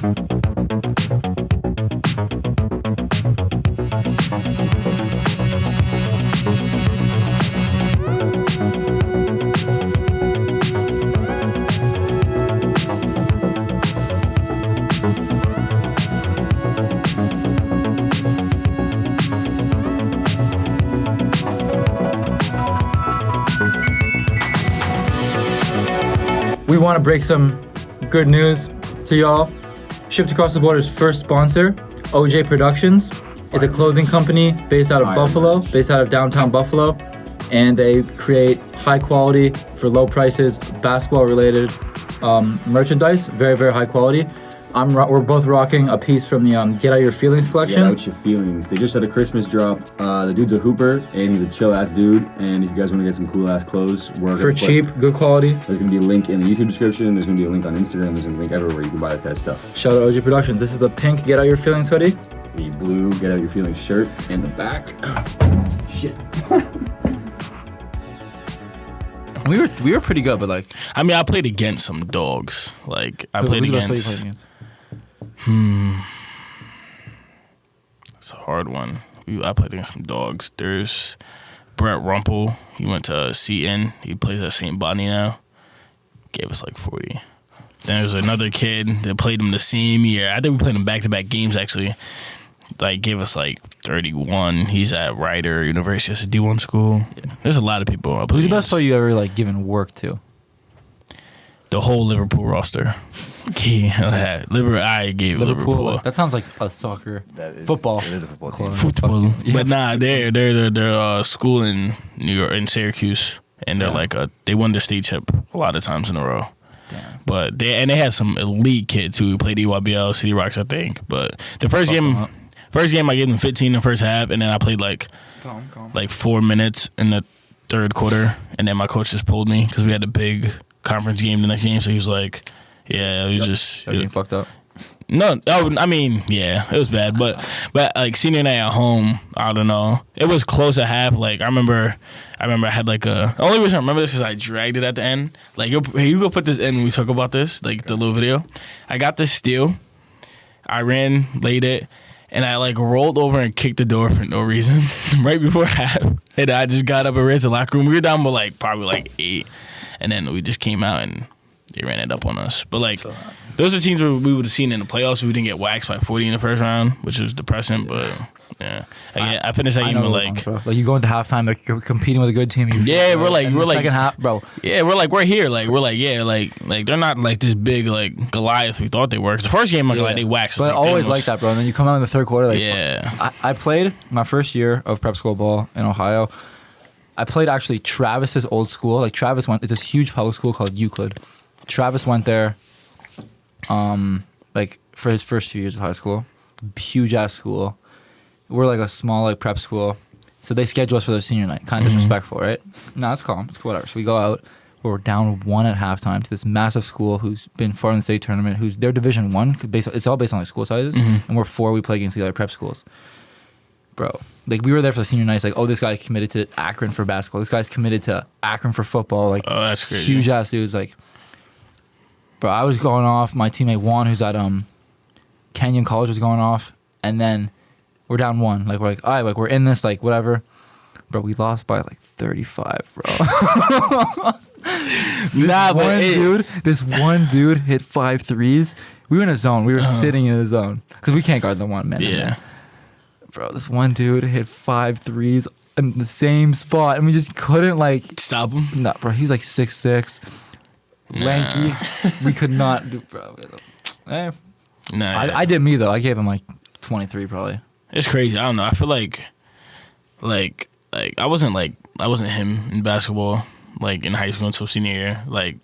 We want to break some good news to y'all. Shipped Across the Border's first sponsor, OJ Productions. It's a clothing company based out of Buffalo, based out of downtown Buffalo. And they create high quality for low prices, basketball related merchandise. Very, very high quality. We're both rocking a piece from the Get Out Your Feelings collection. Get Out Your Feelings. They just had a Christmas drop. The dude's a hooper, and he's a chill-ass dude. And if you guys want to get some cool-ass clothes, for cheap, good quality. There's going to be a link in the YouTube description. There's going to be a link on Instagram. There's going to be a link everywhere you can buy this guy's stuff. Shout out OG Productions. This is the pink Get Out Your Feelings hoodie. The blue Get Out Your Feelings shirt. And the back. Shit. We were pretty good, but like... I mean, I played against some dogs. Like, I played against... Who's the best player you played against? It's a hard one. I played against some dogs. There's Brett Rumpel. He went to Seton. He plays at St. Bonnie now. Gave us like 40. Then there's another kid that played him the same year. I think we played him back-to-back games, actually. Like, gave us like 31. He's at Rider University. It's a D1 school. Yeah. There's a lot of people. Who's the best player you ever like given work to? The whole Liverpool roster. I gave Liverpool. That sounds like a soccer. Football. It is a football team. Football. Yeah. But nah, they're school in New York, in Syracuse, and they're they won the state chip a lot of times in a row. Damn. But they had some elite kids who played EYBL, City Rocks, I think. But the first game I gave them 15 in the first half, and then I played like 4 minutes in the third quarter, and then my coach just pulled me because we had a big conference game the next game, so he was like, yeah, it was just getting fucked up. No, I mean, yeah, it was bad, but like senior night at home, I don't know, it was close at half. Like I remember I had like the only reason I remember this is I dragged it at the end. Like hey, you go put this in when we talk about this, like the little video. I got this steal, I ran, laid it, and I like rolled over and kicked the door for no reason right before half, and I just got up and ran to the locker room. We were down by like probably 8. And then we just came out and they ran it up on us. But, like, those are teams where we would have seen in the playoffs. We didn't get waxed by 40 in the first round, which was depressing. But, yeah. I finished that game with, like... Like, you go into halftime, they're competing with a good team. We're like... second half, bro. Yeah, we're here. Like, we're like, yeah, like they're not, like, this big, like, Goliath we thought they were. Because the first game, like, they waxed us. But like, always like that, bro. And then you come out in the third quarter, like... Yeah. I played my first year of prep school ball in Ohio. I played actually Travis's old school. Like Travis it's this huge public school called Euclid. Travis went there, like for his first few years of high school. Huge ass school. We're like a small like prep school, so they schedule us for their senior night. Kind of disrespectful, right? No, it's calm. It's whatever. So we go out. We're down 1 at halftime to this massive school who's been far in the state tournament. Who's they're Division 1. It's all based on like school sizes, and we're 4. We play against the other prep schools. Bro, like we were there for the senior night. It's like, oh, this guy's committed to Akron for basketball. This guy's committed to Akron for football. Like, oh, that's crazy. Huge ass dudes. Like, bro, I was going off. My teammate Juan, who's at Kenyon College, was going off, and then we're down 1. Like we're like, all right, like we're in this, like whatever. Bro, we lost by like 35, bro. This one dude hit 5 threes. We were in a zone. We were sitting in a zone because we can't guard the one man. Yeah. Bro, this one dude hit 5 threes in the same spot, and we just couldn't like stop him. No, bro, he's like 6'6", lanky. We could not do, bro. I did me though. I gave him like 23 probably. It's crazy. I don't know. I feel like I wasn't him in basketball like in high school until senior year. Like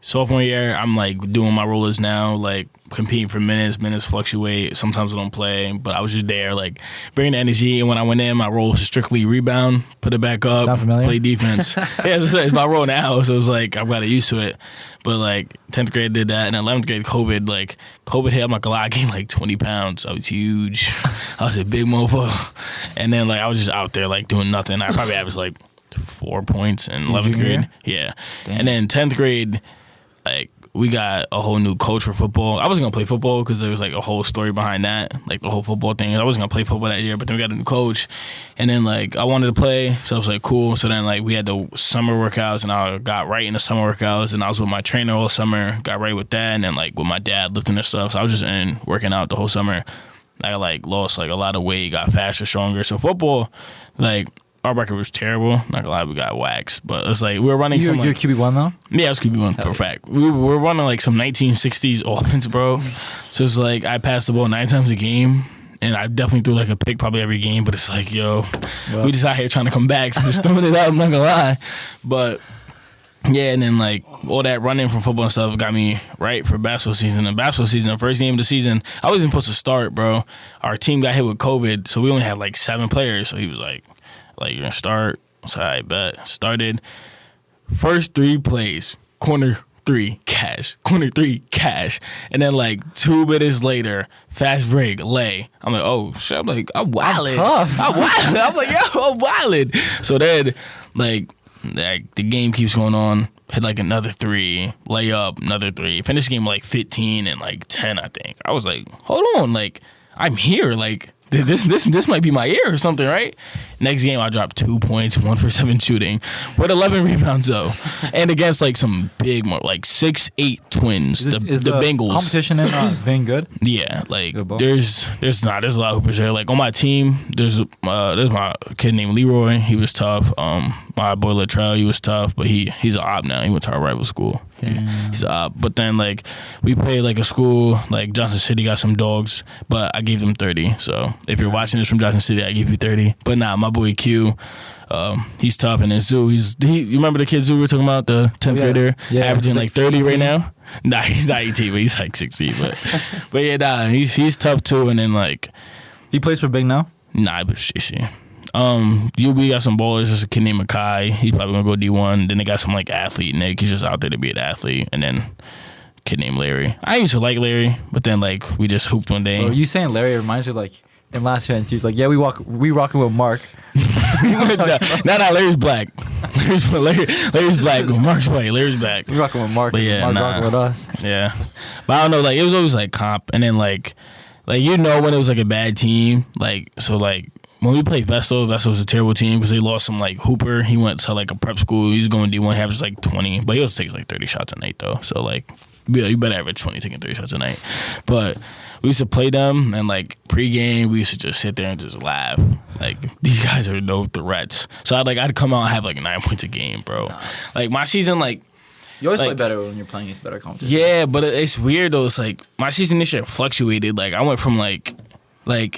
sophomore year, I'm like doing my rollers now, like competing for minutes. Minutes fluctuate. Sometimes I don't play, but I was just there, like bringing the energy. And when I went in, my role was strictly rebound, put it back up, play defense. Yeah, it's my role now, so it's like I've got used to it. But like 10th grade did that, and 11th grade COVID hit. I'm not gonna lie, I gained like 20 pounds. I was huge. I was a big mofo. And then like I was just out there like doing nothing. I probably averaged like 4 points in 11th grade. Yeah. Damn. And then 10th grade, like we got a whole new coach for football. I wasn't gonna play football because there was like a whole story behind that, like the whole football thing. I wasn't gonna play football that year, but then we got a new coach, and then like I wanted to play, so I was like, cool. So then like we had the summer workouts, and I got right in the summer workouts, and I was with my trainer all summer, got right with that, and then like with my dad lifting and stuff. So I was just in working out the whole summer. I like lost like a lot of weight, got faster, stronger. So football, like. Our record was terrible. Not gonna lie, we got waxed. But it's like we were running some. You're QB1 though? Yeah, I was QB1 for a fact. We were running like some 1960s offense, bro. So it's like I passed the ball 9 times a game. And I definitely threw like a pick probably every game. But it's like, yo, we just out here trying to come back. So I'm just throwing it out. I'm not gonna lie. But yeah, and then like all that running from football and stuff got me right for basketball season. And basketball season, first game of the season, I wasn't supposed to start, bro. Our team got hit with COVID, so we only had like 7 players. So he was like, you're gonna start. So I bet. Started. First 3 plays, corner 3, cash. Corner 3, cash. And then like 2 minutes later, fast break, lay. I'm like, oh shit. I'm like, I'm wildin'. I'm like, yo, I'm wildin'. So then like the game keeps going on. Hit like another 3, lay up, another 3. Finished the game like 15 and like 10, I think. I was like, hold on, like I'm here, like. This might be my year or something, right? Next game, I dropped 2 points, 1 for 7 shooting, with 11 rebounds though, and against like some big, like 6'8" twins, the Bengals. Competition in being good. Yeah, like there's a lot of hoopers there. Like on my team, there's my kid named Leroy. He was tough. My boy Latrell, he was tough, but he's an op now. He went to our rival school. He's an op. But then like we played like a school like Johnson City got some dogs, but I gave them 30. So if you're watching this from Johnson City, I give you 30. But nah, my boy Q, he's tough. And then Zoo, you remember the kid Zoo we were talking about, the 10th grader, averaging like 30 right now? Nah, he's not 18, but he's like 16. But yeah, nah, he's tough too. And then like he plays for Big now? Nah, but shit. We got some ballers. There's a kid named Makai. He's probably gonna go D1. Then they got some like athlete Nick. He's just out there to be an athlete. And then a kid named Larry. I used to like Larry, but then like we just hooped one day. Bro, you saying Larry reminds me of like in last year, and she was like, yeah, we rocking with Mark. Nah, Larry's black. Larry's black. Mark's white. Larry's black. We rocking with Mark. But yeah, Mark rocking with us. Yeah, but I don't know. Like it was always like comp, and then like you know when it was like a bad team, like so like. When we played Vestal was a terrible team because they lost some like hooper. He went to like a prep school. He's going D1. He averages like 20, but he also takes like 30 shots a night though. So like, you better average 20 taking 30 shots a night. But we used to play them and like pregame, we used to just sit there and just laugh. Like these guys are no threats. So I'd come out and have like 9 points a game, bro. Like my season, like. You always play better when you're playing against better competition. Yeah, but it's weird though. It's like my season this year fluctuated. Like I went from like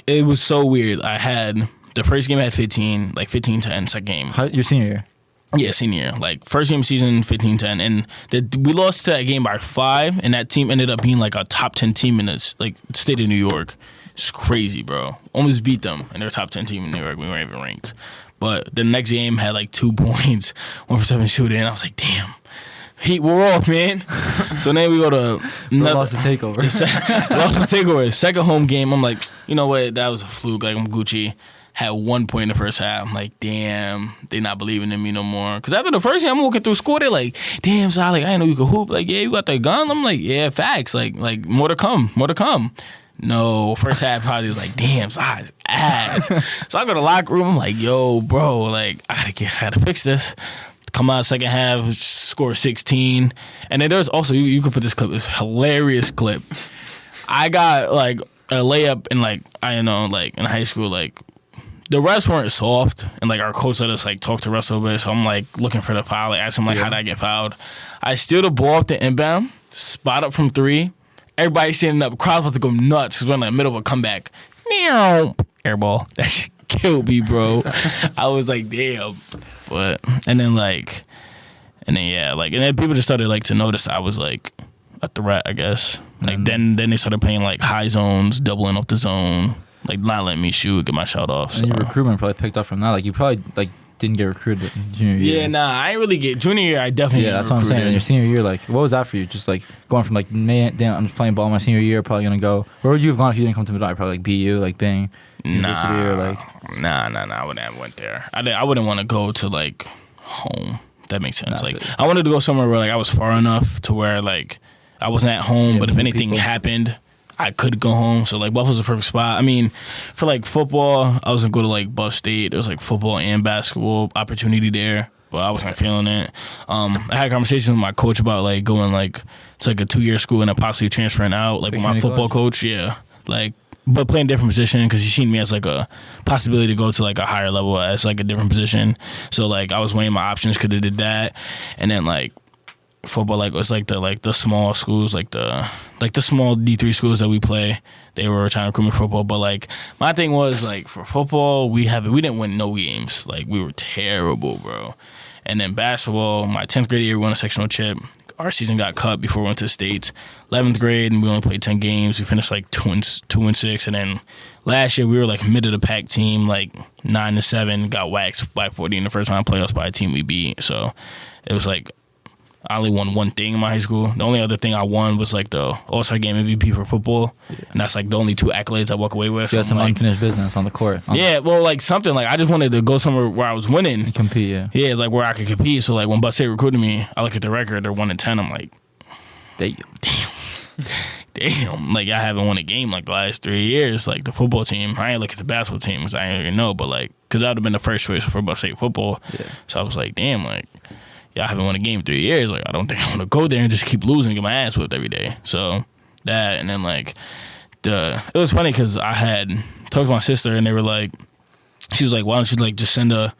it was so weird. I had the first game I had 15, like 15-10. Second game, your senior year. Yeah, senior year. Like first game of season 15-10, and we lost to that game by 5, and that team ended up being like a top 10 team in the like state of New York. It's crazy, bro. Almost beat them, and they're a top 10 team in New York. We weren't even ranked. But the next game had like 2 points, 1 for 7 shooting. And I was like, damn. Heat, we're off, man. So then we go to lost the takeover. Lost the takeover. Second home game. I'm like, you know what? That was a fluke. Like I'm Gucci. Had 1 point in the first half. I'm like, damn, they not believing in me no more. Because after the first game, I'm walking through school. They're like, damn, so I didn't know you could hoop. Like, yeah, you got that gun. I'm like, yeah, facts. Like more to come. No, first half probably was like, damn, size ass. So I go to the locker room. I'm like, yo, bro, like I gotta fix this. Come out second half, score 16. And then there's also, you could put this clip, this hilarious clip. I got like a layup in like, I don't know, like in high school, like the refs weren't soft. And like our coach let us like talk to the refs a little bit. So I'm like looking for the foul, like ask him like, how did I get fouled? I steal the ball off the inbound, spot up from 3. Everybody standing up, crowd's about to go nuts because we're in the middle of a comeback. Air ball. That shit killed me, bro. I was like, damn. But and then people just started like to notice I was like a threat, I guess. Like then they started playing like high zones, doubling off the zone, like not letting me shoot, get my shot off. So. And your recruitment probably picked up from that. Like you probably like didn't get recruited junior year. Yeah, nah, I ain't really get junior year. I definitely that's what I'm saying. In your senior year, like what was that for you? Just like going from like man, damn, I'm just playing ball my senior year. Probably gonna go. Where would you have gone if you didn't come to Madonna? Probably like BU, like Bing. University or like Nah. I wouldn't have went there. I wouldn't want to go to like home. That makes sense. Like I wanted to go somewhere where like I was far enough to where like I wasn't at home, but if meet anything people. happened, I could go home. So like Buffalo's a perfect spot. I mean, for like football, I was gonna go to like Buff State. There was like football and basketball opportunity there, but I wasn't feeling it. I had a conversation with my coach about like going like to like a 2-year school and then possibly transferring out. Like with my football coach, yeah, like. But playing a different position because he seen me as like a possibility to go to like a higher level as like a different position. So like I was weighing my options, could have did that, and then like football, like it's like the small schools, like the small D3 schools that we play. They were trying to recruit me for football, but like my thing was like for football we didn't win no games. Like we were terrible, bro. And then basketball, my 10th grade year we won a sectional chip. Our season got cut before we went to the States. 11th grade, and we only played 10 games. We finished like 2-6, and then last year we were like mid of the pack team, like 9-7. Got waxed by 40 in the first round playoffs by a team we beat. So it was like I only won one thing in my high school. The only other thing I won was like the All-Star Game MVP for football, and that's like the only 2 accolades I walk away with. You got some like, unfinished business on the court. Yeah, well, like something like I just wanted to go somewhere where I was winning. You compete, yeah. Yeah, like where I could compete. So like when Buff State recruited me, I look at the record, they're 1-10. I'm like, damn. Like I haven't won a game like the last 3 years. Like the football team, I ain't look at the basketball team because I didn't even know, but like because that would have been the first choice for Buff State football. Yeah. So I was like, damn, like. Yeah, I haven't won a game in 3 years. Like, I don't think I want to go there and just keep losing and get my ass whipped every day. So that, and then like it was funny because I had talked to my sister and they were like, she was like, why don't you like just send the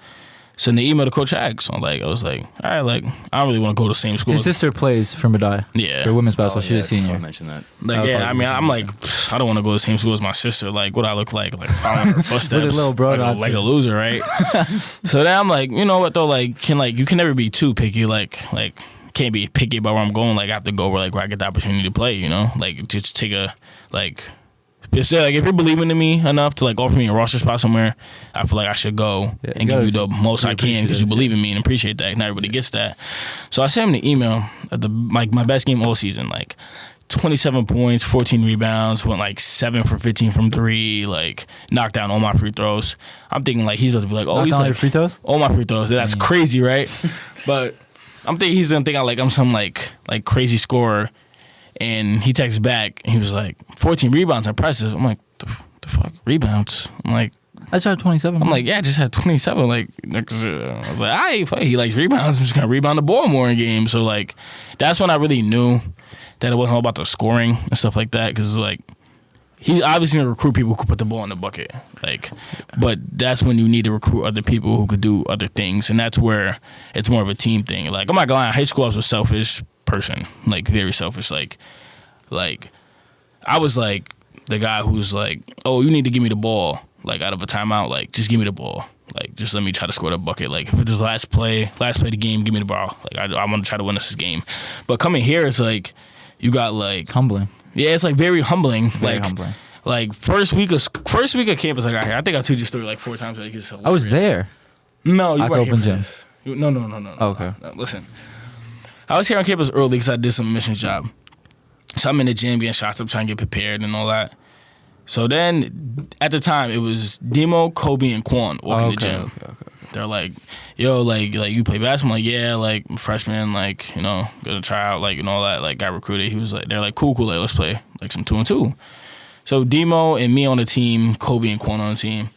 email to Coach Hack? So I was like, all right, like I don't really want to go to the same school. His sister plays for Madai. Yeah. For women's basketball. She's a senior. I mentioned that. Like, yeah, I mean, I'm like, I don't want to go to the same school as my sister. Like, what I look like following her footsteps. With a little bro, like a loser, right? So then I'm like, you know what though? Like, you can never be too picky. Like can't be picky about where I'm going. Like, I have to go where I get the opportunity to play. You know, like just take a Just say, like, if you're believing in me enough to like offer me a roster spot somewhere, I feel like I should go and give you the most I can because you believe in me and appreciate that. Not everybody gets that. So I sent him the email at my best game all season, like 27 points, 14 rebounds, went like 7 for 15 from 3, like knocked down all my free throws. I'm thinking like he's about to be like, oh, he's all like your free throws? All my free throws. That's crazy, right? But I'm thinking he's gonna think I'm some like crazy scorer. And he texts back, and he was like, 14 rebounds, impressive. I'm like, the fuck, rebounds? I'm like, I just had 27. I'm like, yeah, I just had 27. Like, I was like, he likes rebounds. I'm just gonna rebound the ball more in games. So like, that's when I really knew that it wasn't all about the scoring and stuff like that. Because like, he's obviously gonna recruit people who could put the ball in the bucket. Like, but that's when you need to recruit other people who could do other things, and that's where it's more of a team thing. Like, I'm not gonna lie, in high school I was a selfish person, like very selfish. Like I was like the guy who's like, oh, you need to give me the ball, like out of a timeout, like just give me the ball, like just let me try to score the bucket. Like if it's the last play of the game, give me the ball. Like I want to try to win this game. But coming here, it's like you got like humbling. Yeah, it's like very humbling. Very humbling. Like first week of campus, I got here. I think I told you the story like 4 times. Like, it's I was there. No, you weren't here open for gym. this. No. Oh, okay. No, listen. I was here on campus early because I did some missions job. So I'm in the gym getting shots up, trying to get prepared and all that. So then, at the time, it was Demo, Kobe, and Quan walking the gym. Okay. They're like, yo, like you play basketball? I'm like, yeah, like I'm a freshman, like, you know, gonna try out, like, and all that. Like, got recruited. He was like, they're like, cool, like, let's play like some 2-on-2. So Demo and me on the team, Kobe and Quan on the team.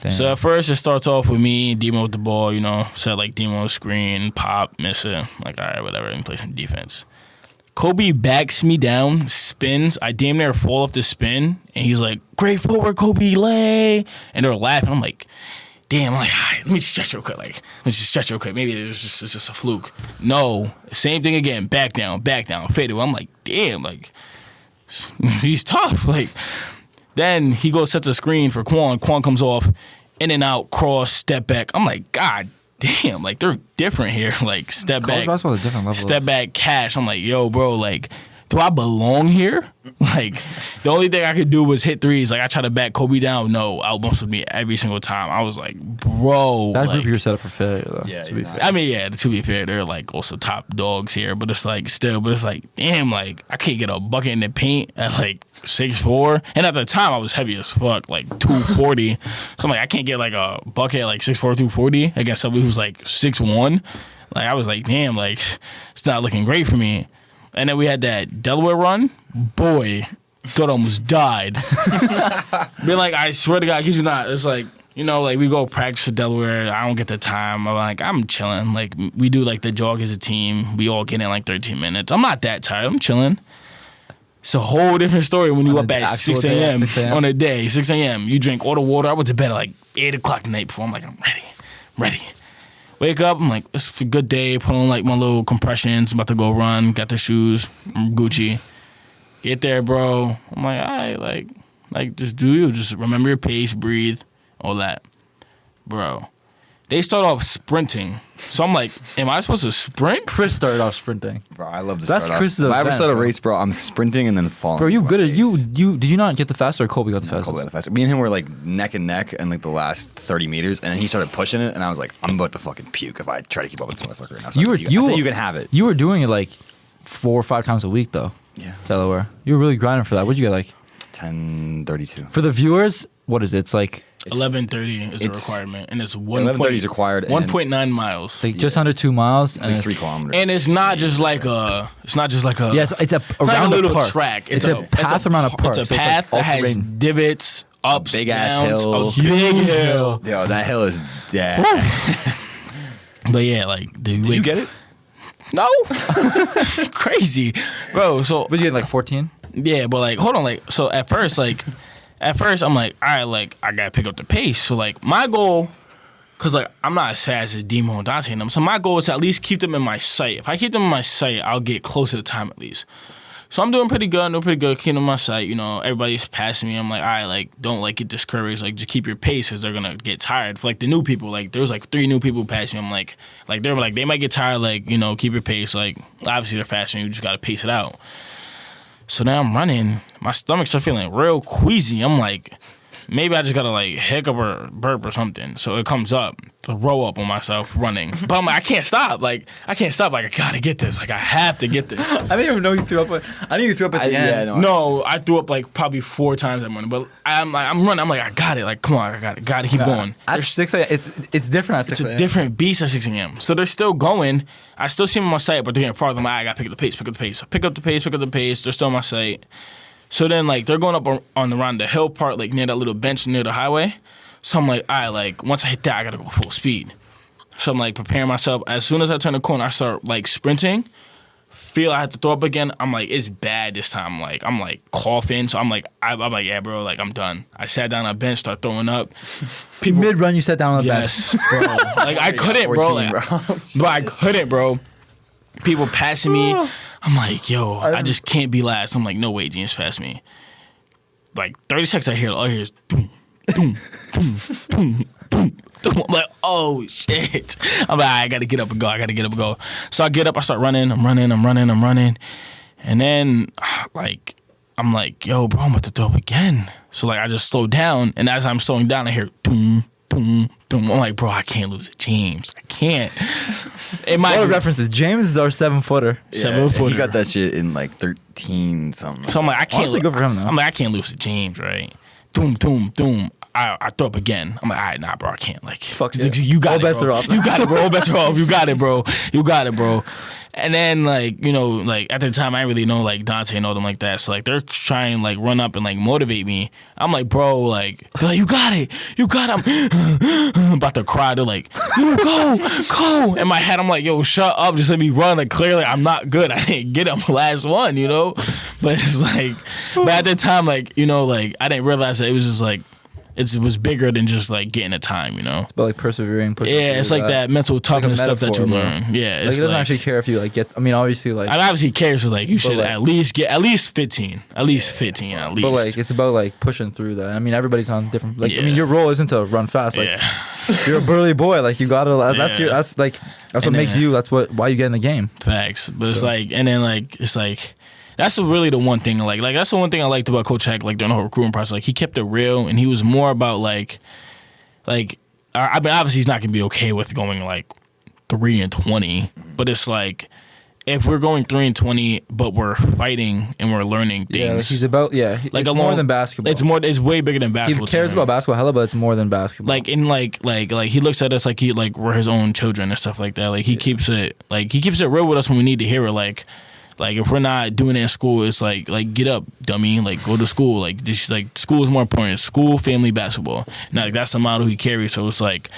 Damn. So at first it starts off with me, Demo with the ball, you know, set like Demo screen, pop, miss it. Like, all right, whatever, and play some defense. Kobe backs me down, spins. I damn near fall off the spin, and he's like, great forward, Kobe, lay. And they're laughing. I'm like, damn, I'm like, all right, let me just stretch real quick. Maybe it's just a fluke. No, same thing again, back down, fade away. I'm like, damn, like, he's tough. Like, then he goes, sets a screen for Quan. Quan comes off, in and out, cross, step back. I'm like, God damn, like, they're different here. Like, step College back, basketball is a different level. step back, cash. I'm like, yo, bro, like, do I belong here? Like, the only thing I could do was hit threes. Like, I tried to back Kobe down. No, outbumps with me every single time. I was like, bro. That like, group you're set up for failure, though. Yeah, to be you're fair. not. I mean, yeah, to be fair, they're like also top dogs here, but it's like still, but it's like, damn, like I can't get a bucket in the paint at like 6'4", and at the time I was heavy as fuck, like 240. So I'm like, I can't get like a bucket at like 6'4", 240 against somebody who's like 6'1". Like I was like, damn, like it's not looking great for me. And then we had that Delaware run. Boy, thought I almost died. Be like, I swear to God, I kid you not. It's like, like we go practice for Delaware. I don't get the time. I'm chilling. Like we do like the jog as a team. We all get in like 13 minutes. I'm not that tired. I'm chilling. It's a whole different story when you up at 6 a.m. on a day, 6 a.m. You drink all the water. I went to bed at like 8 o'clock the night before. I'm like, I'm ready. Wake up, I'm like, it's a good day. Put on like my little compressions. I'm about to go run. Got the shoes. I'm Gucci. Get there, bro. I'm like, all right, like just do you. Just remember your pace, breathe, all that. Bro, they start off sprinting. So I'm like, am I supposed to sprint? Chris started off sprinting. Bro, I love to That's start Chris's off. If I ever event, start a bro. race, bro, I'm sprinting and then falling. Bro, you good at you did you not get the fastest or Colby got the fastest? Colby got the fastest. Me and him were like neck and neck in like the last 30 meters, and then he started pushing it, and I was like, I'm about to fucking puke if I try to keep up with this motherfucker. And I was like, I said, you can have it. You were doing it like 4 or 5 times a week though. Yeah. Delaware. You were really grinding for that. What'd you get like? 10:32. For the viewers, what is it? It's like 11:30 is a requirement, and it's 11:30 is required. 1.9 miles. it's like just under 2 miles. It's like 3 kilometers. And it's not just like a. It's not just like a. Yeah, it's a It's not around a little the park. track. It's a path around a park. It's so a like path that has all-terrain. divots, ups, big ass downs, hill. a big hill. Yo, that hill is dead. But yeah, like, Did you get it? No, crazy, bro. So What'd you get like 14? yeah, but like, hold on, like, so at first, I'm like, all right, like, I gotta pick up the pace. So like, my goal, cause like, I'm not as fast as Demo and Dante and them. So my goal is to at least keep them in my sight. If I keep them in my sight, I'll get closer to time at least. So I'm doing pretty good. Keeping them in my sight. Everybody's passing me. I'm like, all right, like, don't like get discouraged. Like, just keep your pace, cause they're gonna get tired. For like the new people, like, there's like 3 new people passing me. I'm like they're like, they might get tired. Like, keep your pace. Like, obviously they're faster. You just gotta pace it out. So now I'm running. My stomach starts feeling real queasy. I'm like, maybe I just gotta like hiccup or burp or something. So it comes up, throw up on myself running. But I'm like, I can't stop. Like, I gotta get this. Like, I have to get this. I didn't even know you threw up. I knew you threw up at the end. Yeah, No, I threw up like probably 4 times that morning. But I'm running. I'm like, I got it. Like, come on, I got it. Gotta keep going. At 6 a.m. It's different at 6 It's a.m. a different beast at 6 a.m. So they're still going. I still see them on my sight, but they're getting farther. I'm like, I gotta pick up the pace. So pick up the pace. They're still on my sight. So then, like, they're going up around the hill part, like, near that little bench near the highway. So I'm like, all right, like, once I hit that, I gotta go full speed. So I'm, like, preparing myself. As soon as I turn the corner, I start, like, sprinting. Feel I have to throw up again. I'm like, it's bad this time. I'm like coughing. So I'm like, yeah, bro, like, I'm done. I sat down on a bench, start throwing up. People, Mid-run, you sat down on the bench. yes, bro. Like, I couldn't, bro. 14, But I couldn't, bro. People passing me. I'm like, yo, I just can't be last. I'm like, no way, Genius passed me. Like 30 seconds, all I hear is doom, doom, doom, doom, doom, doom. I'm like, oh shit. I'm like, I gotta get up and go. So I get up, I start running. I'm running. And then, like, I'm like, yo, bro, I'm about to throw up again. So like, I just slow down, and as I'm slowing down, I hear doom, doom, doom. I'm like, bro, I can't lose it, James. I can't. It might What be references? James is our 7-footer. 7-footer. He got that shit in like 13 something. So I'm like, I can't. Honestly, good for him, though. I'm like, I can't lose to James, right? Doom, doom, doom. I throw up again. I'm like, all right, nah, bro, I can't. Like, Fuck yeah. you got All it, bets bro. are off. You got it, bro. All bets are off. You got it, bro. And then, like, like, at the time, I didn't really know, like, Dante and all them like that. So, like, they're trying, like, run up and, like, motivate me. I'm like, bro, like, they're like, you got it. I'm about to cry. They're like, yo, go. In my head, I'm like, yo, shut up. Just let me run. Like, clearly, I'm not good. I didn't get up last one, But it's like, but at the time, like, like, I didn't realize that it was just, like, it was bigger than just like getting a time, But like persevering, pushing Yeah, it's like that mental toughness stuff that you metaphor, learn. Yeah, Like it's he doesn't actually care if you like get. I mean, obviously, like. And obviously, he cares. So like, you should like- at least get at least 15, at least 15, at least. But like, it's about like pushing through that. I mean, everybody's on different. Like, Yeah. I mean, your role isn't to run fast. Like, yeah, you're a burly boy. Like, you gotta. That's Yeah. your. That's like. That's what And makes then- you. That's why you get in the game. facts. But it's like, and then like, it's like. That's really the one thing. Like that's the one thing I liked about Coach Heck. Like during the whole recruiting process, like he kept it real, and he was more about like I mean, obviously he's not gonna be okay with going like 3-20, but it's like if we're going 3-20, but we're fighting and we're learning things. Yeah, like he's about. Yeah, like it's more than basketball. It's way bigger than He basketball. cares to him. about basketball, hella, but it's more than basketball. Like in like he looks at us like we're his own children and stuff like that. Like he keeps it real with us when we need to hear it. Like Like if we're not doing it in school, it's like get up, dummy. Like go to school. Like this, like school is more important. School, family, basketball. Now like, that's the model he carries. So it's like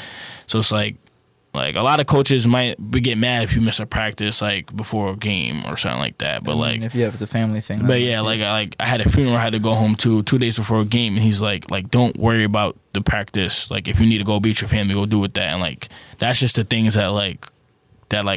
a lot of coaches might get mad if you miss a practice like before a game or something like that. But like if it's a family thing. But yeah, like I had a funeral I had to go home to 2 days before a game, and he's like don't worry about the practice. Like if you need to go beat your family, go do with that. And like that's just the things that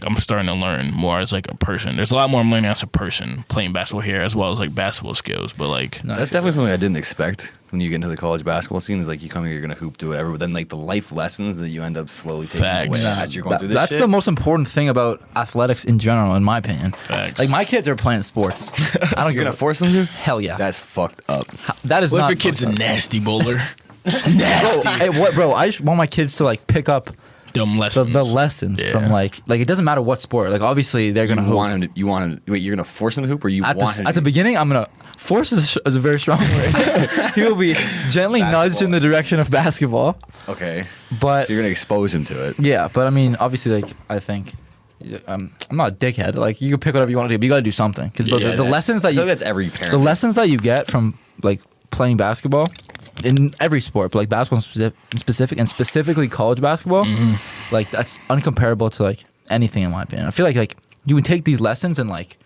I'm starting to learn more as like a person. There's a lot more I'm learning as a person playing basketball here as well as like basketball skills. But like that's definitely something I didn't expect when you get into the college basketball scene. Is like you come here, you're gonna hoop, do whatever. But then like the life lessons that you end up slowly taking away as you're going through this. That's shit. the most important thing about athletics in general, in my opinion. Facts. Like my kids are playing sports. I don't. You're gonna force them to? Hell yeah. That's fucked up. That is what not. if your kid's a nasty bowler? Nasty. Bro? I just want my kids to like pick up dumb lessons. The lessons from like it doesn't matter what sport. Like obviously they're gonna hoop. Wait, you're gonna force him to hoop, or you At want him the beginning, I'm gonna force is a very strong word. He will be gently nudged in the direction of basketball. Okay, but so you're gonna expose him to it. Yeah, but I mean, obviously, like I think. I'm not a dickhead. Like you can pick whatever you want to do, but you got to do something. Because the lessons that that's every parent. The lessons that you get from like playing basketball in every sport, but like basketball in specific and specifically college basketball, like that's uncomparable to like anything in my opinion. I feel like you would take these lessons and like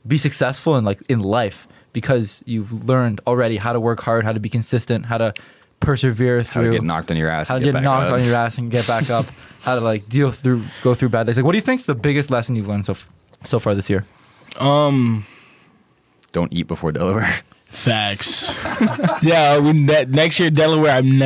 be successful in life because you've learned already how to work hard, how to be consistent, how to persevere through, how to get knocked on your ass, how to get knocked on your ass and get back up, how to like go through bad days. Like, what do you think's the biggest lesson you've learned so far this year? Don't eat before Delaware. Facts. Yeah, next year Delaware, I'm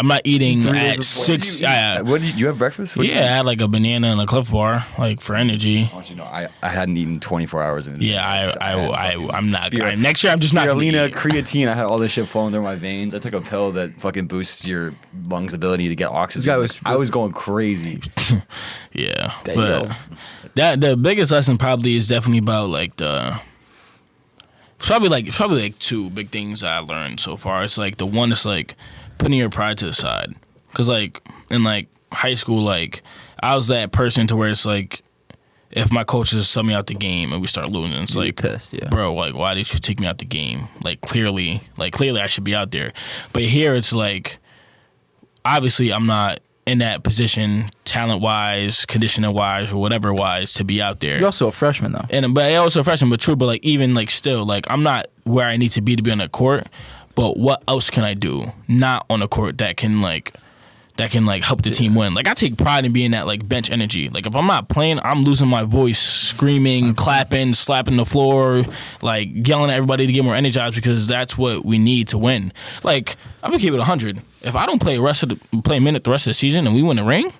not eating at 6. What did you have breakfast? I had like a banana and a Cliff Bar, like for energy. I hadn't eaten 24 hours in. I'm not. Next year, I'm just not. Spirulina, creatine. I had all this shit flowing through my veins. I took a pill that fucking boosts your lungs' ability to get oxygen. I was going crazy. Yeah, but the biggest lesson probably is definitely about like the. Probably like 2 big things I learned so far. It's like the one is like putting your pride to the side, because like in like high school, like I was that person to where it's like if my coaches sub me out the game and we start losing, it's like pissed, yeah. Bro, like why did you take me out the game? Like clearly I should be out there. But here it's like obviously I'm not in that position, talent-wise, conditioning-wise, or whatever-wise, to be out there. You're also a freshman, though. But I'm also a freshman, but true. But like even like still, like I'm not where I need to be on the court. But what else can I do not on the court that can help the team win? Like I take pride in being that like bench energy. Like if I'm not playing, I'm losing my voice, screaming, clapping, slapping the floor, like yelling at everybody to get more energized, because that's what we need to win. Like I'm gonna keep it 100. If I don't play a minute the rest of the season and we win a ring,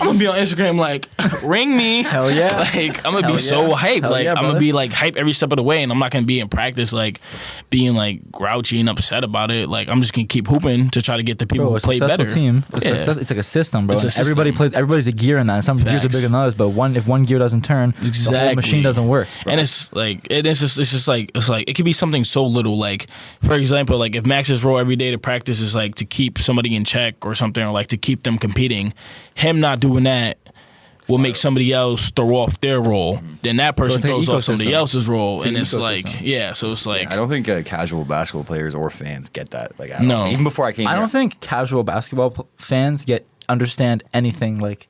I'm gonna be on Instagram like, ring me. Hell yeah. Like, I'm gonna be so hyped. Hell like, yeah, I'm gonna be like hyped every step of the way, and I'm not gonna be in practice like being like grouchy and upset about it. Like, I'm just gonna keep hooping to try to get the people who play better. Team. It's like a system, bro. Everybody plays. Everybody's a gear in that. And some gears are bigger than others, but if one gear doesn't turn, the whole machine doesn't work. Bro. And it's just like it could be something so little. Like, for example, like if Max's role every day to practice is like to keep somebody in check or something, or like to keep them competing, him not doing that will make somebody else throw off their role. Then that person throws off somebody else's role, and it's like, so it's like I don't think casual basketball players or fans get that. Like, no, even before I came, I don't think casual basketball fans understand anything like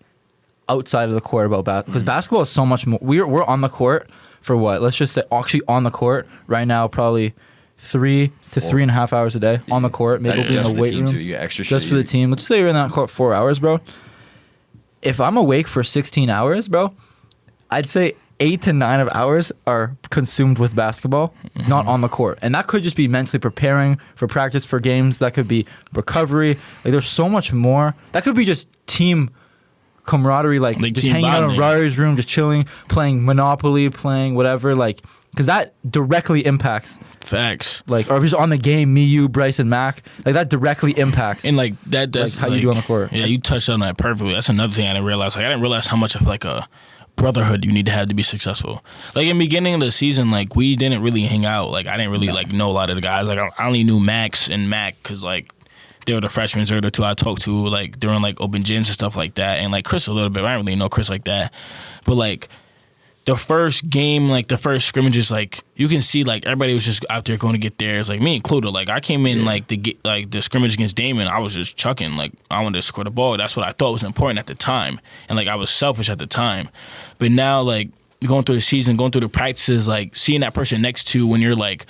outside of the court about basketball, because basketball is so much more. We're on the court for what? Let's just say actually on the court right now, probably 3 to 3.5 hours a day on the court. Maybe in the weight room, you get extra just for the team. Let's say you're in that court 4 hours, bro. If I'm awake for 16 hours, bro, I'd say 8 to 9 of hours are consumed with basketball, not on the court. And that could just be mentally preparing for practice, for games. That could be recovery. Like, there's so much more. That could be just team camaraderie, like just hanging out in Rari's room, just chilling, playing Monopoly, playing whatever, like, because that directly impacts facts. Like, or just on the game, me, you, Bryce, and Mac, like that directly impacts. And like that's like how you do on the court. Yeah, you touched on that perfectly. That's another thing I didn't realize. Like, I didn't realize how much of like a brotherhood you need to have to be successful. Like in the beginning of the season, like we didn't really hang out. Like I didn't really like know a lot of the guys. Like I only knew Max and Mac because like they were the freshmen, or the 2 I talked to like during like open gyms and stuff like that. And like Chris a little bit. I didn't really know Chris like that, but like the first game, like the first scrimmages, like you can see like everybody was just out there going to get theirs, like me included. Like I came in like the scrimmage against Damon, I was just chucking, like I wanted to score the ball. That's what I thought was important at the time, and like I was selfish at the time. But now like going through the season, going through the practices, like seeing that person next to when you're like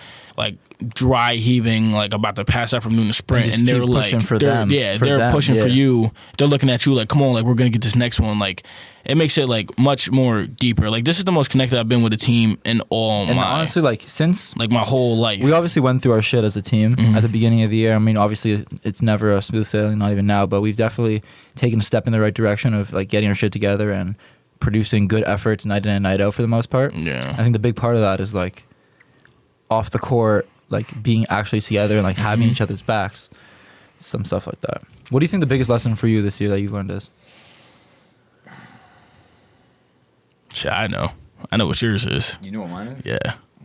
dry heaving, like about to pass out from doing the sprint, and they're like they're pushing for you. They're looking at you like, come on, like we're gonna get this next one. Like it makes it like much more deeper. Like this is the most connected I've been with a team in all and my honestly, like since like my whole life. We obviously went through our shit as a team at the beginning of the year. I mean, obviously it's never a smooth sailing, not even now, but we've definitely taken a step in the right direction of like getting our shit together and producing good efforts night in and night out for the most part. Yeah, I think the big part of that is like off the court, like being actually together and like having each other's backs, some stuff like that. What do you think the biggest lesson for you this year that you've learned is? Shit, I know what yours is. You know what mine is? Yeah.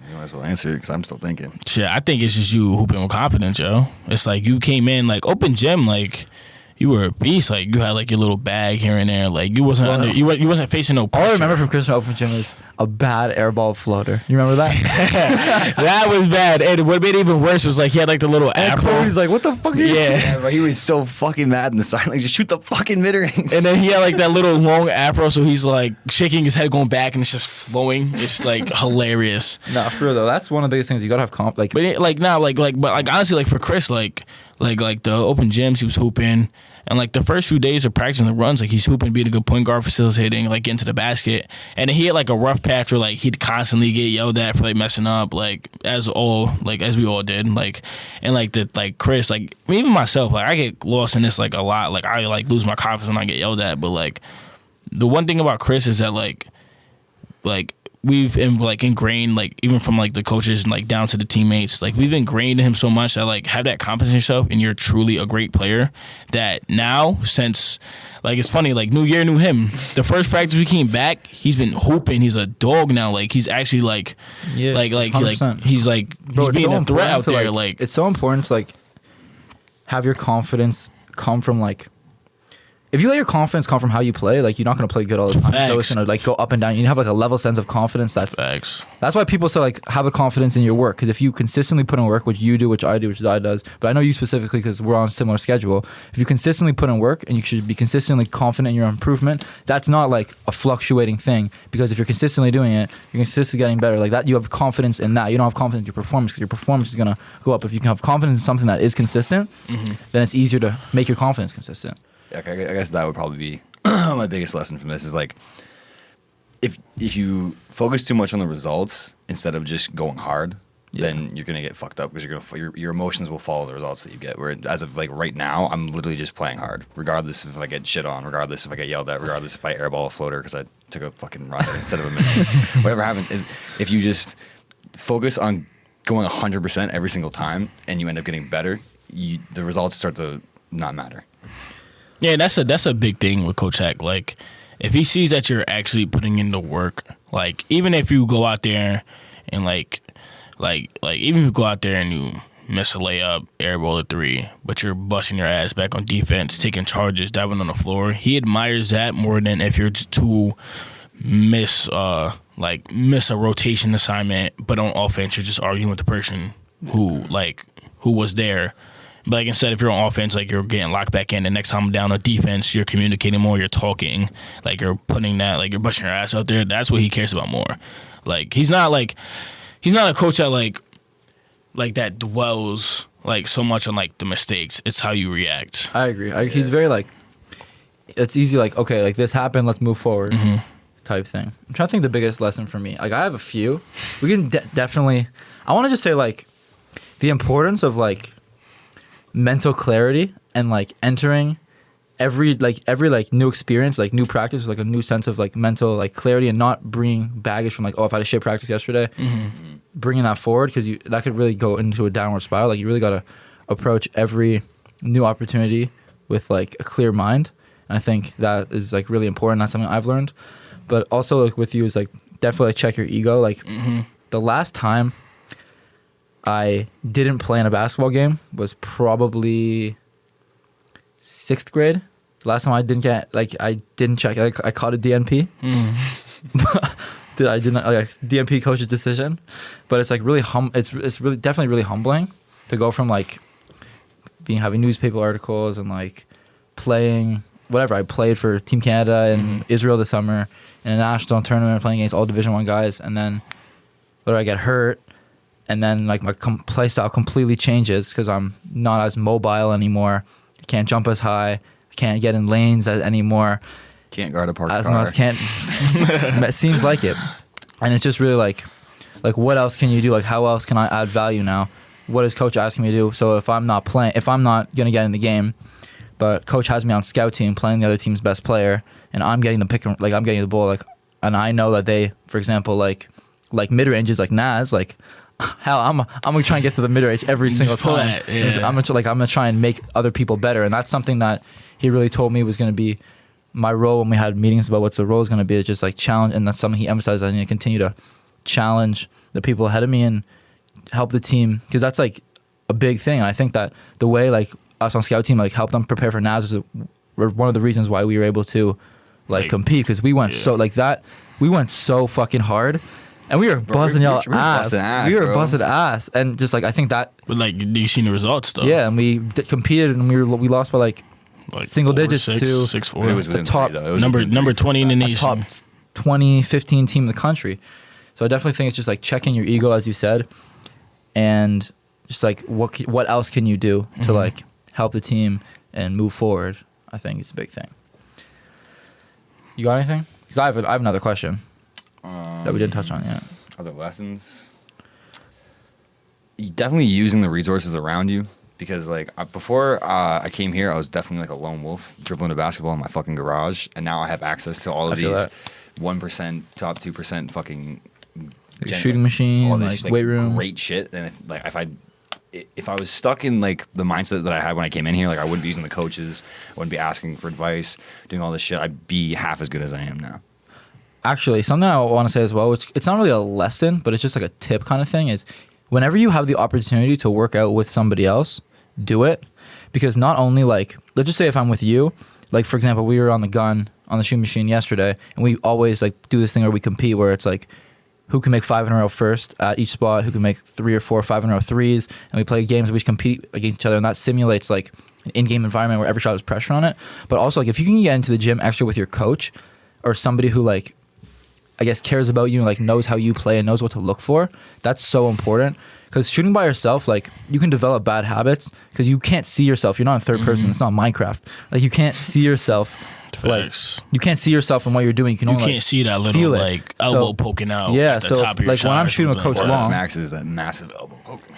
You might as well answer it because I'm still thinking. Shit, I think it's just you hooping with confidence, yo. It's like you came in like open gym, like you were a beast. Like you had like your little bag here and there. Like you wasn't you wasn't facing no pressure. All I remember from Christmas Open Gym is a bad airball floater. You remember that? That was bad. And what made it even worse was like he had like the little afro. Chloe's like, what the fuck? Yeah, but he was so fucking mad in the side. Like, just shoot the fucking mid-range. And then he had like that little long afro, so he's like shaking his head going back, and it's just flowing. It's like hilarious. Nah, for real though, that's one of the biggest things. You gotta have but honestly, like for Chris, like the open gyms, he was hooping. And like the first few days of practicing the runs, like he's hooping, being a good point guard, facilitating, like getting to the basket. And then he had like a rough patch where like he'd constantly get yelled at for like messing up, like as we all did. Like and like Chris, like even myself, like I get lost in this like a lot. Like I like lose my confidence when I get yelled at. But like the one thing about Chris is that like we've ingrained, like even from like the coaches and like down to the teammates, like we've ingrained in him so much that like have that confidence in yourself and you're truly a great player. That now, since like it's funny, like new year, new him. The first practice we came back, he's been hooping. He's a dog now. Like he's actually like he's being a threat out there. Like it's so important to like have your confidence come from like. If you let your confidence come from how you play, like you're not gonna play good all the time. Facts. So it's gonna like go up and down. You have like a level sense of confidence. Facts. That's why people say like have a confidence in your work. Because if you consistently put in work, which you do, which I do, which Zai does, but I know you specifically because we're on a similar schedule. If you consistently put in work and you should be consistently confident in your improvement, that's not like a fluctuating thing. Because if you're consistently doing it, you're consistently getting better. Like that, you have confidence in that. You don't have confidence in your performance because your performance is gonna go up. If you can have confidence in something that is consistent, then it's easier to make your confidence consistent. Yeah, I guess that would probably be my biggest lesson from this is like if you focus too much on the results instead of just going hard, then you're gonna get fucked up because your emotions will follow the results that you get. Where as of like right now, I'm literally just playing hard, regardless if I get shit on, regardless if I get yelled at, regardless if I airball a floater because I took a fucking run instead of a minute. Whatever happens, if you just focus on going 100% every single time and you end up getting better, the results start to not matter. Yeah, that's a big thing with Coach Hack. Like, if he sees that you're actually putting in the work, like even if you go out there and like even if you go out there and you miss a layup, airball a three, but you're busting your ass back on defense, taking charges, diving on the floor, he admires that more than if you're to miss a rotation assignment, but on offense you're just arguing with the person who was there. But like instead, if you're on offense, like you're getting locked back in. The next time down on defense, you're communicating more. You're talking, like you're putting that, like you're busting your ass out there. That's what he cares about more. Like he's not a coach that like that dwells like so much on like the mistakes. It's how you react. I agree. He's very like, it's easy. Like okay, like this happened. Let's move forward. Type thing. I'm trying to think the biggest lesson for me. Like I have a few. We can definitely. I want to just say like the importance of like mental clarity and like entering every new experience, like new practice, like a new sense of like mental like clarity and not bringing baggage from like, oh, if I had a shit practice yesterday, bringing that forward because that could really go into a downward spiral. Like you really got to approach every new opportunity with like a clear mind. And I think that is like really important. That's something I've learned. But also like with you is like definitely like, check your ego. Like the last time I didn't play in a basketball game was probably 6th grade. The last time I didn't check. I caught a DNP. I did not like DMP coach's decision, but it's like really it's really definitely really humbling to go from like having newspaper articles and like playing whatever. I played for Team Canada in Israel this summer in a national tournament playing against all Division I guys, and then I get hurt, and then like my play style completely changes because I'm not as mobile anymore. I can't jump as high. I can't get in lanes anymore. Can't guard a parked car. Much can't. It seems like it, and it's just really like what else can you do? Like how else can I add value now? What is coach asking me to do? So if I'm not gonna get in the game, but coach has me on scout team playing the other team's best player, and I'm getting the pick, like I'm getting the ball, like, and I know that they, for example, like mid ranges like Naz, like hell, I'm gonna try and get to the mid range every single time. I'm gonna try and make other people better, and that's something that he really told me was gonna be my role when we had meetings about what's the role is gonna be. It's just like challenge, and that's something he emphasized. I need to continue to challenge the people ahead of me and help the team, because that's like a big thing. And I think that the way like us on scout team like help them prepare for Naz was one of the reasons why we were able to like compete, because we went so like that. We went so fucking hard. And we were busting y'all ass. We were busting ass, and just like I think that. But like, do you see the results though? Yeah, and we competed, and we lost by like single digits to 6-4. It was the top number 20 in the nation, top 20, 15 team in the country. So I definitely think it's just like checking your ego, as you said, and just like what else can you do to like help the team and move forward. I think it's a big thing. You got anything? Because I have another question. That we didn't touch on yet. Other lessons? Definitely using the resources around you, because like before I came here, I was definitely like a lone wolf dribbling a basketball in my fucking garage, and now I have access to all of these 1%, top 2% fucking like shooting machine, like weight room, great shit. And if I was stuck in like the mindset that I had when I came in here, like I wouldn't be using the coaches, I wouldn't be asking for advice, doing all this shit, I'd be half as good as I am now. Actually, something I want to say as well, which it's not really a lesson, but it's just like a tip kind of thing, is whenever you have the opportunity to work out with somebody else, do it. Because not only like, let's just say if I'm with you, like for example, we were on the shooting machine yesterday, and we always like do this thing where we compete, where it's like who can make 5 in a row first at each spot, who can make 3 or 4 5 in a row threes, and we play games where we compete against each other, and that simulates like an in-game environment where every shot has pressure on it. But also like if you can get into the gym extra with your coach or somebody who like I guess cares about you and like knows how you play and knows what to look for, that's so important. Because shooting by yourself, like you can develop bad habits because you can't see yourself. You're not in third person. It's not Minecraft. Like you can't see yourself. Like you can't see yourself in what you're doing. You can only can't see that little like elbow poking out. Yeah, at the so top of your like when I'm shooting with Coach Long, Max is that massive elbow poking.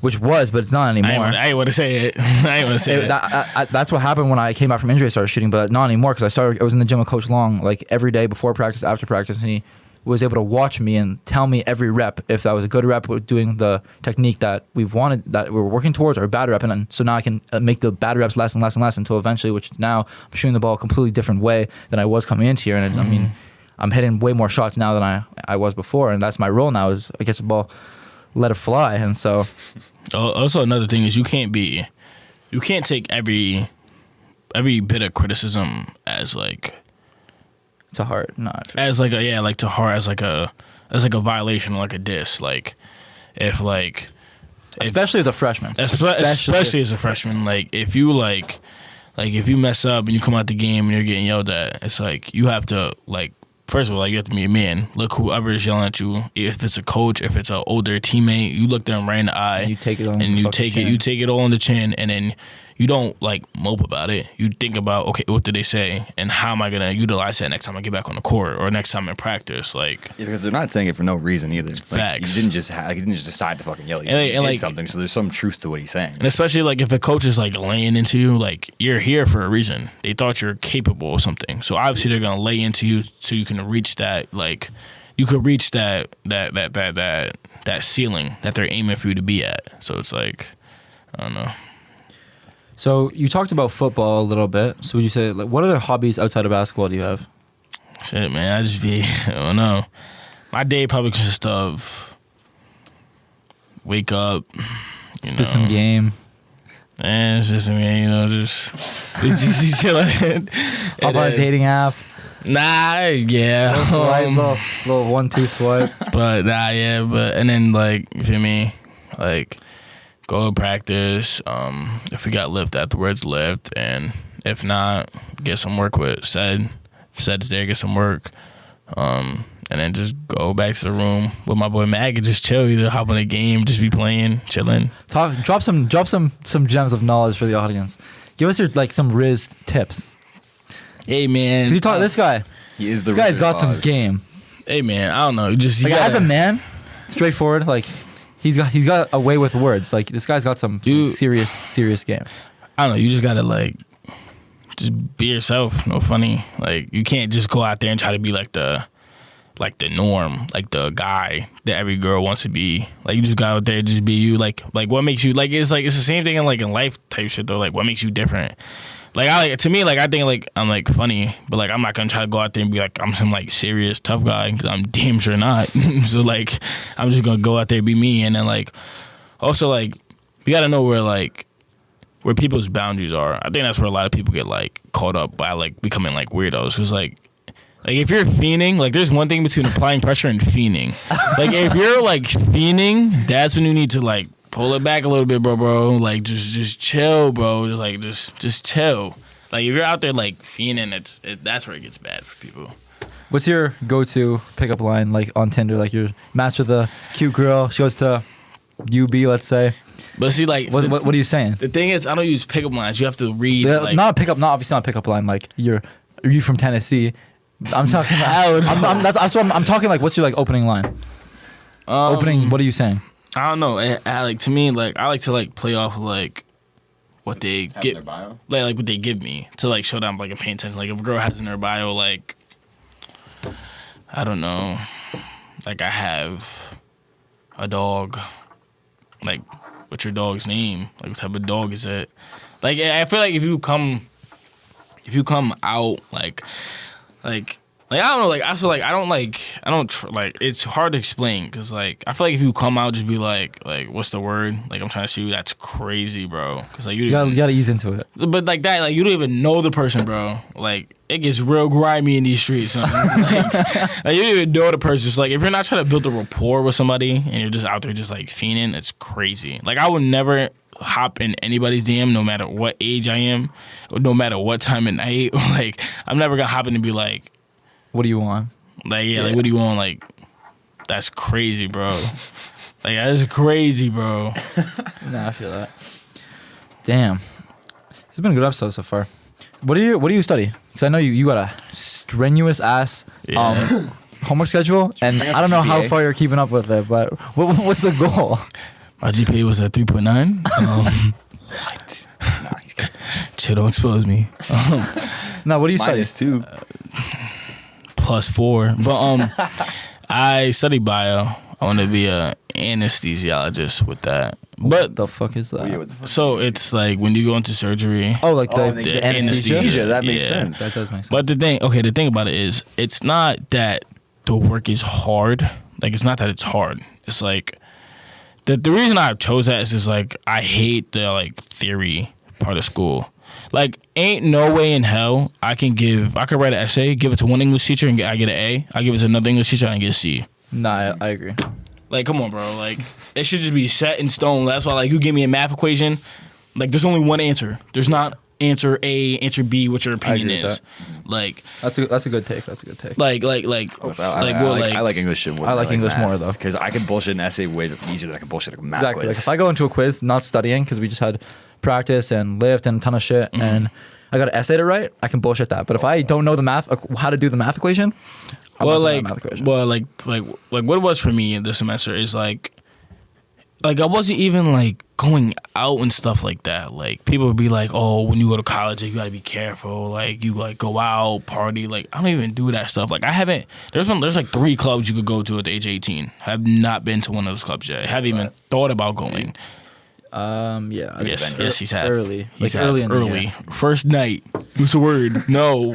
Which was, but it's not anymore. I ain't want to say it. I ain't want to say it. That's what happened when I came back from injury. I started shooting, but not anymore because I was in the gym with Coach Long like every day before practice, after practice, and he was able to watch me and tell me every rep if that was a good rep with doing the technique that we were working towards, or a bad rep. And then, so now I can make the bad reps less and less and less until eventually, which now I'm shooting the ball a completely different way than I was coming into here. And I mean, I'm hitting way more shots now than I was before. And that's my role now, is I get the ball, let it fly. And so. Also, another thing is you can't take every bit of criticism as like to heart, not as like to heart as like a violation, like a diss. Like if like especially as a freshman, especially as a freshman, like if you like if you mess up and you come out the game and you're getting yelled at, it's like you have to like. First of all, like, you have to be a man. Look whoever is yelling at you. If it's a coach, if it's an older teammate, you look them right in the eye. You take it on and you take it all on the chin, and then you don't like mope about it. You think about, okay, what did they say, and how am I gonna utilize that next time I get back on the court or next time in practice? Like, yeah, because they're not saying it for no reason either. Like, facts. You didn't just decide to fucking yell. You did like, something, so there's some truth to what he's saying. And especially like if a coach is like laying into you, like you're here for a reason. They thought you're capable of something, so obviously they're gonna lay into you so you can reach that. Like you could reach that ceiling that they're aiming for you to be at. So it's like, I don't know. So you talked about football a little bit. So would you say, like, what other hobbies outside of basketball do you have? Shit, man, I don't know. My day probably consists of wake up, spit some game. And it's just, just chilling. How about a dating app? Nah, yeah. Little 1-2 swipe. But nah, yeah, and then like, you feel me? Like, go to practice. If we got lift afterwards, lift, and if not, get some work with Said. If Said's there, get some work. And then just go back to the room with my boy Mag and just chill. Either hop on a game, just be playing, chilling. Drop some gems of knowledge for the audience. Give us your like some Riz tips. Hey man, You talk this guy. He is the. This guy's Wizard of got some Oz. game. hey man, I don't know. Just you Like gotta, as a man, straightforward. Like he's got a way with words. Like this guy's got some serious game. I don't know. You just gotta like, just be yourself. No funny. Like you can't just go out there and try to be like the norm, like the guy that every girl wants to be. Like you just go out there, just be you. Like what makes you it's the same thing in like in life type shit though. Like what makes you different. Like I think like I'm like funny, but like I'm not gonna try to go out there and be like I'm some like serious tough guy because I'm damn sure not. So like I'm just gonna go out there and be me, and then like also like you gotta know where people's boundaries are. I think that's where a lot of people get like caught up by like becoming like weirdos. Cause like if you're fiending, like there's one thing between applying pressure and fiending. Like if you're like fiending, that's when you need to like pull it back a little bit, bro. Like just chill, bro. Just chill. Like if you're out there like fiending, that's where it gets bad for people. What's your go-to pickup line like on Tinder? Like your match with a cute girl. She goes to UB, let's say. But see, like What are you saying? the thing is, I don't use pickup lines. You have to read. Like, Not a pickup. Not obviously not a pickup line. Like are you from Tennessee? I'm talking about. That's what I'm talking. Like, what's your like opening line? Opening. What are you saying? I don't know. Like to me, like I like to like play off of, like what they Have get, their bio? like what they give me to like show them like I'm paying attention. Like if a girl has in her bio, like I don't know, like I have a dog. Like, what's your dog's name? Like, what type of dog is it? Like, I feel like if you come out like I don't know, like I feel like I don't it's hard to explain because like I feel like if you come out just be like what's the word? Like I'm trying to see you. That's crazy, bro. Because like You gotta ease into it. but like that, like you don't even know the person, bro. Like it gets real grimy in these streets. Like you don't even know the person. It's like if you're not trying to build a rapport with somebody and you're just out there just like fiending, it's crazy. Like I would never hop in anybody's DM, no matter what age I am, or no matter what time of night. Like I'm never gonna hop in and be like, What do you want? like yeah, like what do you want? Like that's crazy, bro. Like that's crazy, bro. Nah, I feel that. Damn, it's been a good episode so far. What do you study? Because I know you got a strenuous ass Yeah. homework schedule, and bring up I don't know how GPA? far you're keeping up with it. But what's the goal? My GPA was at 3.9. Chill, don't expose me. No, what do you study? -2. +4. But I study bio. I want to be a anesthesiologist with that. What But the fuck is that? Oh, yeah, what the fuck? so it's like when you go into surgery. Oh, like Oh, the, the anesthesia. anesthesia. That makes Yeah. sense. That does make sense. But the thing about it is, it's not that the work is hard. Like it's not that it's hard. It's like the reason I chose that is just like I hate the like theory part of school. Like ain't no way in hell I could write an essay, give it to one English teacher and I get an A. I give it to another English teacher and I get a C. Nah, I agree. Like come on, bro. Like it should just be set in stone. That's why like you give me a math equation, like there's only one answer. There's not answer A, answer B, what your opinion agree with is. Like That's a good take. That's a good take. like I like English shit more. I than like English more, math, though. because I can bullshit an essay way easier than I can bullshit a math Exactly. Like quiz. if I go into a quiz not studying because we just had practice and lift and a ton of shit, and I got an essay to write, I can bullshit that. But if I don't know the math, how to do the math equation, I'm not doing that math equation. What it was for me in this semester is like I wasn't even like going out and stuff like that. Like people would be like, oh, when you go to college, like, you gotta be careful. Like you like go out, party. Like I don't even do that stuff. Like I haven't. There's like 3 clubs you could go to at the age of 18. I have not been to one of those clubs yet. I haven't even thought about going. Yeah. Yes, he's had early. He's Like had early in the early. year. First night. What's the word? No.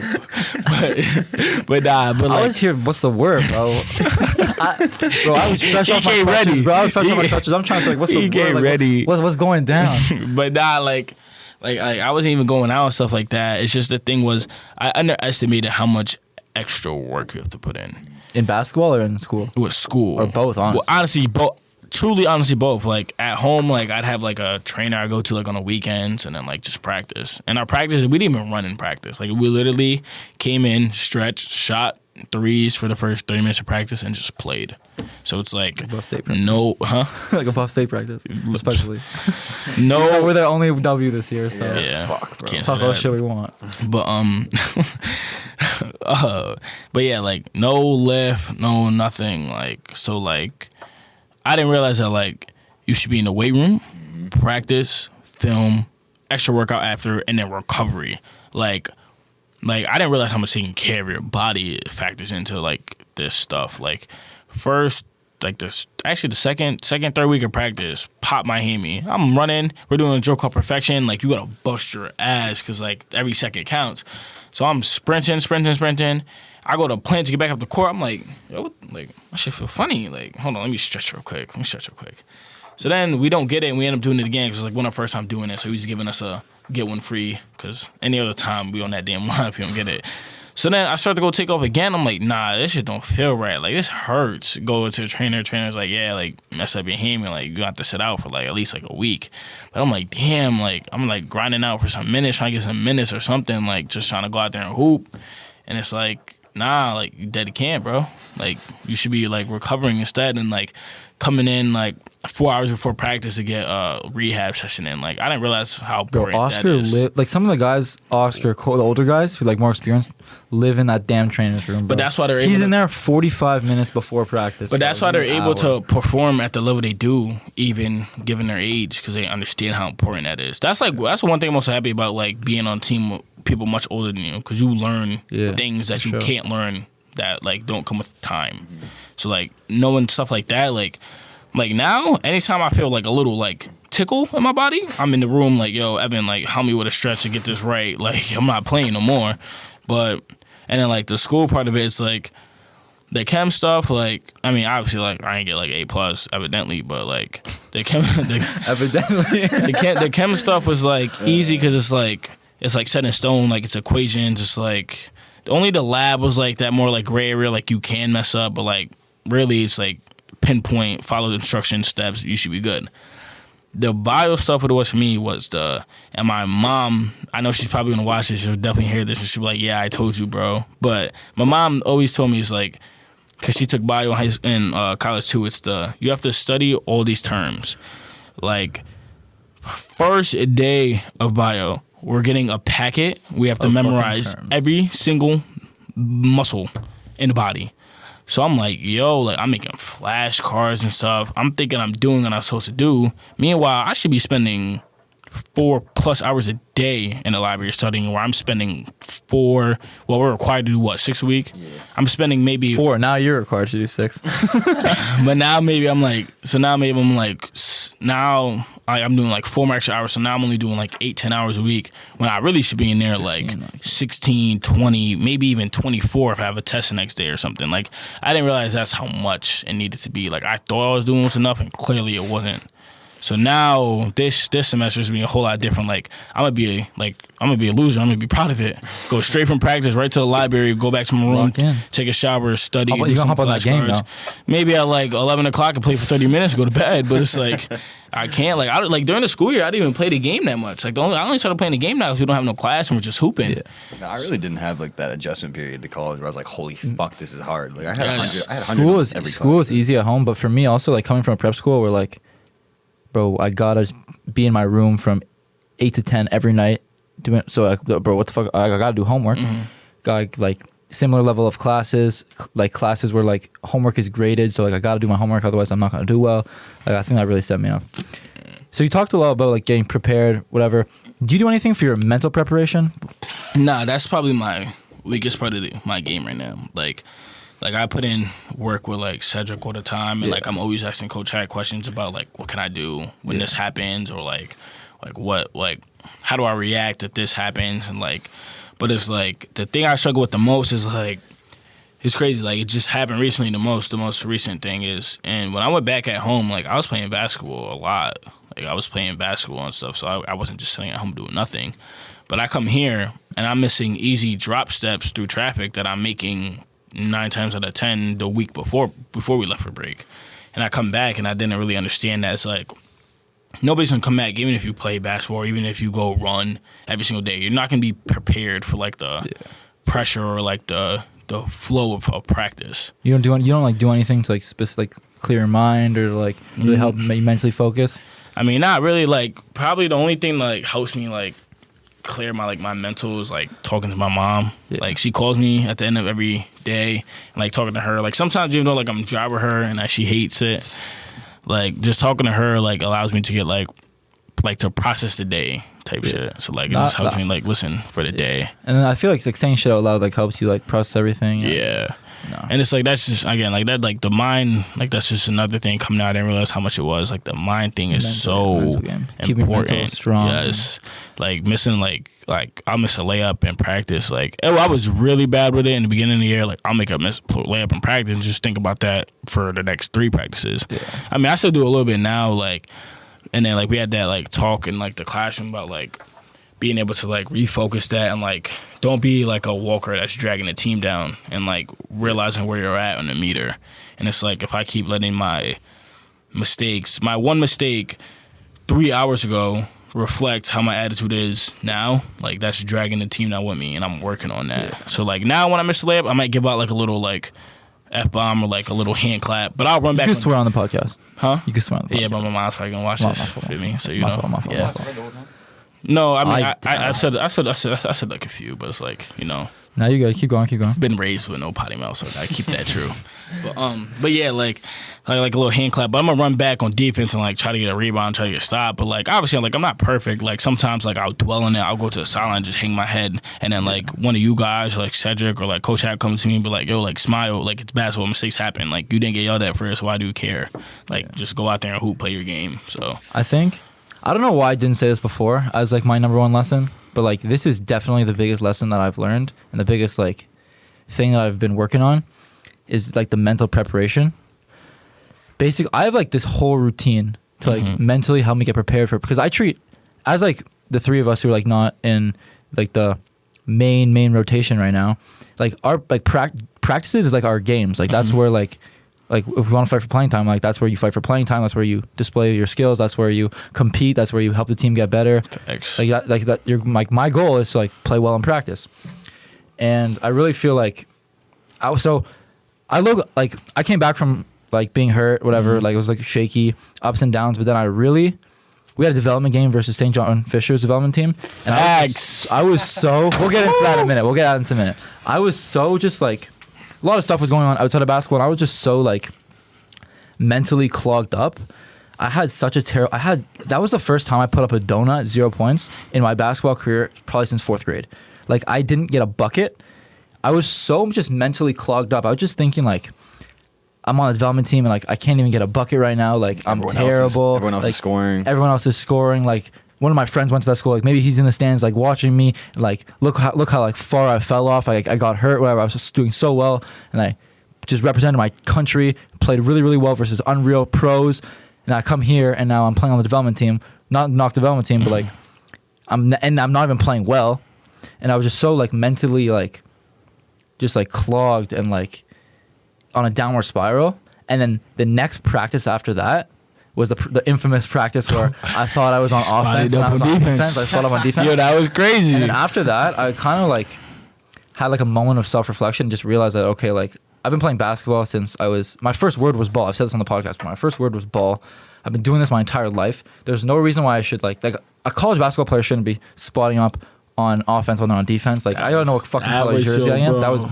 but nah. But I like was here. What's the word, bro? I was fresh He off my came crutches, ready. bro. I was fresh off my He- crutches. I'm trying to say, like, what's the he word? came Like, ready. What's going down? but nah, like I wasn't even going out and stuff like that. It's just the thing was I underestimated how much extra work you have to put in basketball or in school? with school Or both, honestly. Well, honestly, both. Truly, honestly, both. Like at home, like I'd have like a trainer I go to like on the weekends, and then like just practice. And our practice, we didn't even run in practice. Like we literally came in, stretched, shot threes for the first 30 minutes of practice, and just played. So it's like Buff State practice. no, Like a Buff State practice, especially. no. We're their only W this year, so Yeah, Fuck, bro. can't say talk all the that. shit we want. But but yeah, like no lift, no nothing. Like so, like I didn't realize that like you should be in the weight room, practice, film, extra workout after, and then recovery. Like I didn't realize how much taking care of your body factors into like this stuff. Like first. Like this, actually, the second, third week of practice, pop my hammy. I'm running. We're doing a drill called perfection. Like you gotta bust your ass because like every second counts. So I'm sprinting. I go to plant to get back up the court. I'm like, yo, like I should feel funny. Like hold on, let me stretch real quick. So then we don't get it, and we end up doing it again because it's like one of our first time doing it. So he's giving us a get one free because any other time we on that damn line if you don't get it. So then I start to go take off again. I'm like, nah, this shit don't feel right. Like, this hurts. Go to the trainer. Trainer's like, yeah, like, mess up your hammy. Like, you have to sit out for, like, at least, like, a week. But I'm like, damn, like, I'm, like, grinding out for some minutes, trying to get some minutes or something, like, just trying to go out there and hoop. And it's like, nah, like, you dead can't, bro. Like, you should be, like, recovering instead and, like, coming in, like, 4 hours before practice to get a rehab session in. Like, I didn't realize how important that is. Like some of the guys, the older guys who like more experienced, live in that damn trainer's room. Bro. But that's why they're able He's to, in there 45 minutes before practice. But bro. that's why they're An able hour. to perform at the level they do, even given their age, because they understand how important that is. That's one thing I'm most happy about, like being on a team with people much older than you, because you learn things that you can't learn that like don't come with time. So like knowing stuff like that, like now, anytime I feel like a little like tickle in my body, I'm in the room like, yo, Evan, like help me with a stretch to get this right. Like I'm not playing no more. But and then like the school part of it, it's like the chem stuff. Like I mean, obviously, like I ain't get like A+ evidently, but like the chem, Evidently. the chem stuff was like easy because it's like set in stone. Like it's equations. It's like only the lab was like that more like gray area. Like you can mess up, but like really, it's like pinpoint, follow the instruction steps, you should be good. The bio stuff, what it was for me was and my mom, I know she's probably gonna watch this, she'll definitely hear this, and she'll be like, yeah, I told you, bro. But my mom always told me, it's like, because she took bio in college too, it's you have to study all these terms. Like, first day of bio, we're getting a packet, we have to memorize every single muscle in the body. So I'm like, yo, like I'm making flashcards and stuff. I'm thinking I'm doing what I'm supposed to do. Meanwhile, I should be spending 4+ hours a day in the library studying, where I'm spending we're required to do what, 6 a week? Yeah. I'm spending maybe 4. Now you're required to do 6. But now maybe I'm like, now I'm doing like 4 more extra hours. So now I'm only doing like 8-10 hours a week when I really should be in there 16, 20, maybe even 24 if I have a test the next day or something. Like I didn't realize that's how much it needed to be. Like I thought I was doing was enough, and clearly it wasn't. So now this semester is being a whole lot different. Like I'm gonna be a loser. I'm gonna be proud of it. Go straight from practice right to the library. Go back to my room. Take a shower. Study. You gonna hop on that game now? Maybe at like 11 o'clock and play for 30 minutes. Go to bed. But it's like I can't. Like during the school year, I didn't even play the game that much. Like I only started playing the game now because we don't have no class and we're just hooping. Yeah. No, I really didn't have like that adjustment period to college where I was like, holy fuck, this is hard. Like I had 100 School is easy at home, but for me also, like coming from a prep school where like, bro, I gotta be in my room from 8 to 10 every night doing. So, like, bro, what the fuck? I gotta do homework. Got like similar level of classes, like classes where like homework is graded. So like I gotta do my homework, otherwise I'm not gonna do well. Like I think that really set me up. So you talked a lot about like getting prepared, whatever. Do you do anything for your mental preparation? Nah, that's probably my weakest part of my game right now. Like I put in work with like Cedric all the time, and like I'm always asking Coach Harry questions about like what can I do when this happens, or like what, like how do I react if this happens, and like, but it's like the thing I struggle with the most is like it's crazy, like it just happened recently. The most recent thing is, and when I went back at home, like I was playing basketball a lot, Like I was playing basketball and stuff, so I wasn't just sitting at home doing nothing. But I come here and I'm missing easy drop steps through traffic that I'm making 9 times out of 10 the week before we left for break. And I come back and I didn't really understand that. It's like nobody's gonna come back even if you play basketball, or even if you go run every single day. You're not gonna be prepared for like the pressure or like the flow of practice. You don't like do anything to like clear your mind or like really help you mentally focus? I mean, not really. Like probably the only thing that like helps me like clear my mental is like talking to my mom. Like she calls me at the end of every day and like talking to her. Like sometimes even though like I'm driving her and she hates it, like just talking to her like allows me to get like to process the day type shit. So like it just helps me like listen for the day. And then I feel like saying shit out loud like helps you like process everything. Yeah. And it's like that's just again like that, like the mind, like that's just another thing coming out. I didn't realize how much it was. Like the mind thing is so important. Strong. Yes. Like missing like I'll miss a layup in practice. Like I was really bad with it in the beginning of the year. Like I'll make a layup in practice and just think about that for the next 3 practices. Yeah. I mean I still do a little bit now, like, and then like we had that like talk in like the classroom about like being able to like refocus that and like don't be like a walker that's dragging the team down, and like realizing where you're at on the meter. And it's like if I keep letting my one mistake 3 hours ago reflect how my attitude is now, like that's dragging the team down with me, and I'm working on that. Yeah. So like now when I miss a layup, I might give out like a little like F-bomb or like a little hand clap, but I'll run back. You can swear on the podcast. Huh? You can swear on the podcast. Yeah, but my mom's probably gonna watch this with me, so you know. My fault. Yeah. No, I mean I said like a few, but it's like, you know. Now you gotta keep going. Been raised with no potty mouth, so I gotta keep that true. But yeah, like a little hand clap. But I'm gonna run back on defense and like try to get a rebound, try to get a stop. But like obviously, like I'm not perfect. Like sometimes like I'll dwell in it. I'll go to the sideline and just hang my head, and then like one of you guys, like Cedric or like Coach Hack, comes to me and be like, "Yo, like smile. Like it's basketball. Mistakes happen. Like you didn't get yelled at first. Why do you care? Like just go out there and hoop, play your game." So I don't know why I didn't say this before as like my number one lesson, but like this is definitely the biggest lesson that I've learned, and the biggest like thing that I've been working on is like the mental preparation. Basically, I have like this whole routine to like mentally help me get prepared for, because I treat as like the 3 of us who are like not in like the main rotation right now, like our like practices is like our games. Like that's where like if we want to fight for playing time, like that's where you fight for playing time. That's where you display your skills. That's where you compete. That's where you help the team get better. Thanks. Like that. You're like, my goal is to like play well in practice, and I really feel like I came back from like being hurt, whatever. Like it was like shaky, ups and downs. But then we had a development game versus St. John Fisher's development team, and I was so. We'll get into that in a minute. I was so just like. A lot of stuff was going on outside of basketball, and I was just so like mentally clogged up. I had such a that was the first time I put up a donut, 0 points in my basketball career, probably since 4th grade. Like I didn't get a bucket. I was so just mentally clogged up. I was just thinking like, I'm on a development team and like I can't even get a bucket right now. Like I'm terrible. Everyone else is scoring. Everyone else is scoring. Like one of my friends went to that school. Like maybe he's in the stands, like watching me. Like look how like far I fell off. Like I got hurt. Whatever. I was just doing so well, and I just represented my country. Played really really well versus unreal pros. And I come here and now I'm playing on the development team, not knock development team, but like I'm not even playing well. And I was just so like mentally like just like clogged and like on a downward spiral. And then the next practice after that was the infamous practice where I thought I was on offense and I was on defense. I thought I'm on defense. Yo, that was crazy. And then after that, I kind of like had like a moment of self-reflection and just realized that, okay, like I've been playing basketball since my first word was ball. I've said this on the podcast, but my first word was ball. I've been doing this my entire life. There's no reason why I should like a college basketball player shouldn't be spotting up on offense when they're on defense. Like I don't know what fucking color jersey I am. That was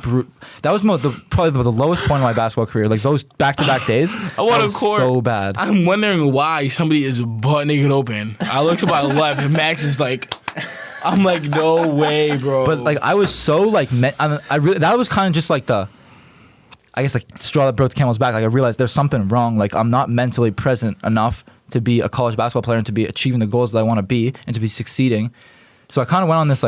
that was probably the lowest point of my basketball career. Like those back-to-back days. I want to court. So bad. I'm wondering why somebody is butt naked open. I look to my left and Max is like, I'm like, no way, bro. But like I was so like that was kind of just like the, I guess like straw that broke the camel's back. Like I realized there's something wrong. Like I'm not mentally present enough to be a college basketball player and to be achieving the goals that I want to be and to be succeeding. So I kind of went on this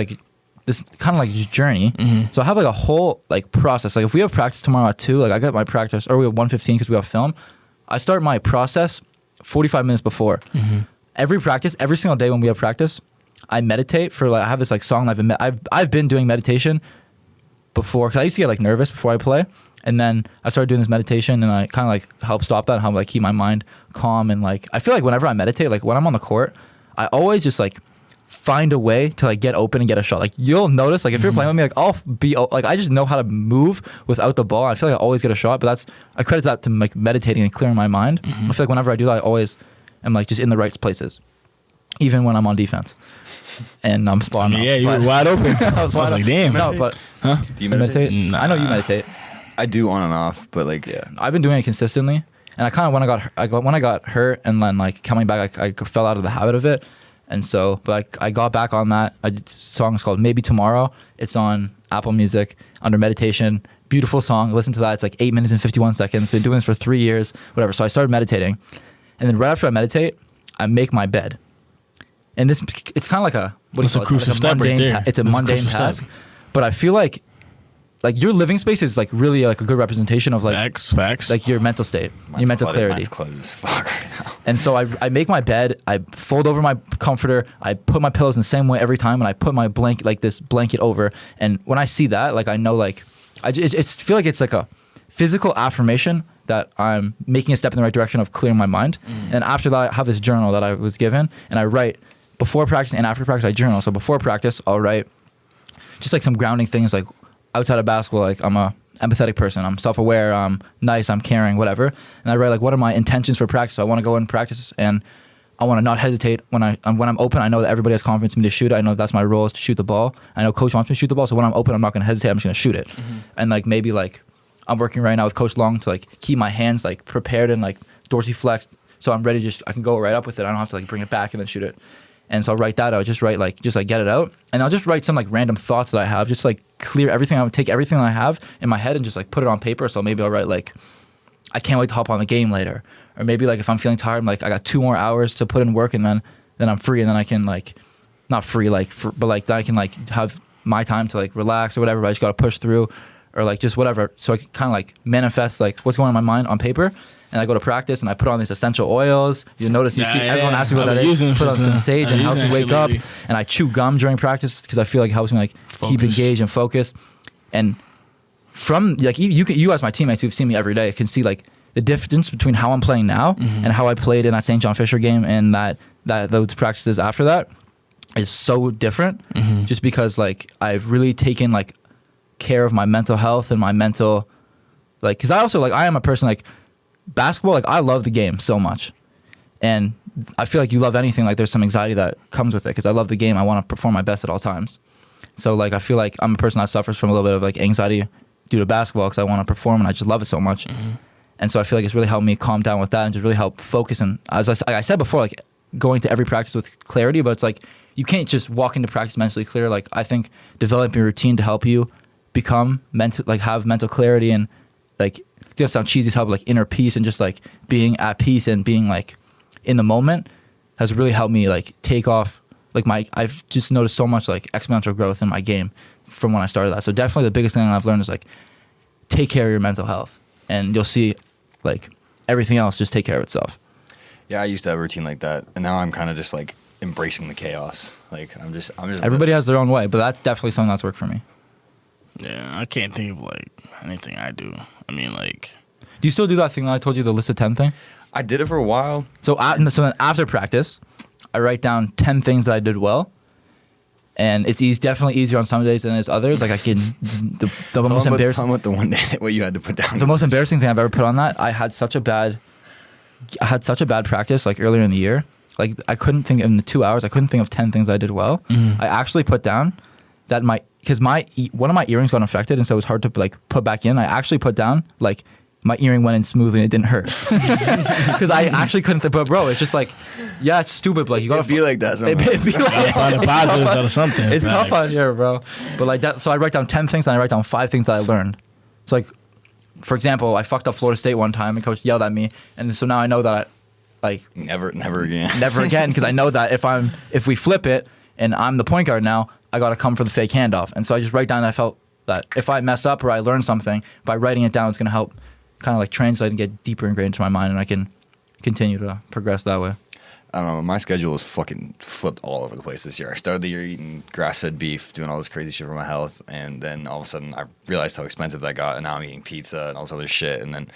kind of like journey. Mm-hmm. So I have like a whole like process. Like if we have practice tomorrow at 2, like I get my practice, or we have 1:15 because we have film. I start my process 45 minutes before. Mm-hmm. every practice, every single day when we have practice, I meditate for like I have this like song I've been doing meditation before because I used to get like nervous before I play, and then I started doing this meditation and I kind of like help stop that and help like keep my mind calm and like I feel like whenever I meditate, like when I'm on the court, I always just like find a way to like get open and get a shot. Like you'll notice like if you're playing with me, like I'll be like I just know how to move without the ball. I feel like I always get a shot, but I credit that to like meditating and clearing my mind. I feel like whenever I do that, I always am like just in the right places, even when I'm on defense. And I'm spawning. Yeah, you were wide open. I was like, damn. No, but Do you meditate? meditate? I know you meditate. I do on and off, but like Yeah, I've been doing it consistently, and I kind of when I got hurt and then like coming back, I fell out of the habit of it, and so but I got back on that. Song is called Maybe Tomorrow. It's on Apple Music under meditation. Beautiful song. Listen to that. It's like 8 minutes and 51 seconds. Been doing this for 3 years, whatever. So I started meditating, and then right after I meditate, I make my bed. And it's kind of like a It's a crucial step right there. It's a It's a mundane crucial task, step. but I feel like your living space is like really like a good representation of like Facts. like your mental state, your mental clarity. Mine's cluttered as fuck right now. And so I make my bed, I fold over my comforter, I put my pillows in the same way every time, and I put my blanket like this blanket over. And when I see that, like I know like it's feel like it's like a physical affirmation that I'm making a step in the right direction of clearing my mind. And after that, I have this journal that I was given, and I write before practice and after practice. I journal. So before practice, I'll write just like some grounding things, like outside of basketball, like I'm a empathetic person, I'm self-aware, I'm nice, I'm caring, whatever. And I write like what are my intentions for practice. I want to go in practice and I want to not hesitate when I'm open. I know that everybody has confidence in me to shoot. I know that's my role is to shoot the ball. I know coach wants me to shoot the ball, so when I'm open, I'm not going to hesitate. I'm just going to shoot it. And like maybe like I'm working right now with Coach Long to like keep my hands like prepared and like dorsey flexed, so I'm ready. I can go right up with it. I don't have to like bring it back and then shoot it. And so I'll write that. I'll just write like get it out, and I'll just write some like random thoughts that I have, just like clear everything. I would take everything that I have in my head and just like put it on paper. So maybe I'll write like, I can't wait to hop on the game later, or maybe like if I'm feeling tired, I'm like I got 2 more hours to put in work, and then I'm free, and then I can like not free like but like then I can like have my time to like relax or whatever. But I just got to push through, or like just whatever. So I can kind of like manifest like what's going on in my mind on paper. And I go to practice and I put on these essential oils. You notice, everyone asks me what that is. Put on some sage and it helps me wake up. And I chew gum during practice because I feel like it helps me like keep engaged and focus. And from like you as my teammates who've seen me every day can see like the difference between how I'm playing now and how I played in that St. John Fisher game and that those practices after that is so different. Just because like I've really taken like care of my mental health and my mental like because I also like I am a person like. Basketball, like I love the game so much, and I feel like you love anything. Like there's some anxiety that comes with it because I love the game. I want to perform my best at all times. So like I feel like I'm a person that suffers from a little bit of like anxiety due to basketball because I want to perform and I just love it so much. And so I feel like it's really helped me calm down with that and just really help focus. And as I said before, like going to every practice with clarity, but it's like you can't just walk into practice mentally clear. Like I think developing a routine to help you become mental, like have mental clarity and like. It's gonna sound cheesy as hell, but like inner peace and just like being at peace and being like in the moment has really helped me like take off like I've just noticed so much like exponential growth in my game from when I started that. So definitely the biggest thing I've learned is like take care of your mental health and you'll see like everything else just take care of itself. Yeah, I used to have a routine like that, and now I'm kind of just like embracing the chaos. Like I'm just. Everybody has their own way, but that's definitely something that's worked for me. Yeah, I can't think of like anything I do. I mean, like, do you still do that thing that I told you, the list of 10 thing? I did it for a while. So then after practice, I write down 10 things that I did well, and it's definitely easier on some days than it's others. Like I can the most embarrassing. Tell me what the one day what you had to put down. The most embarrassing thing I've ever put on that. I had such a bad practice like earlier in the year. Like I couldn't think in the 2 hours. I couldn't think of 10 things I did well. I actually put down that because one of my earrings got infected, and so it was hard to like put back in. I actually put down like my earring went in smoothly and it didn't hurt because I actually couldn't. But bro, it's just like, yeah, it's stupid. But like you gotta be like that. It'd be like find the positives out of something. It's tough on here, bro. But like that, so I write down 10 things and I write down 5 things that I learned. So like, for example, I fucked up Florida State one time and coach yelled at me, and so now I know that never again, because I know that if we flip it and I'm the point guard now. I got to come for the fake handoff. And so I just write down that I felt that if I mess up or I learn something, by writing it down, it's going to help kind of like translate and get deeper ingrained into my mind, and I can continue to progress that way. I don't know. My schedule is fucking flipped all over the place this year. I started the year eating grass-fed beef, doing all this crazy shit for my health, and then all of a sudden I realized how expensive that got, and now I'm eating pizza and all this other shit. And then,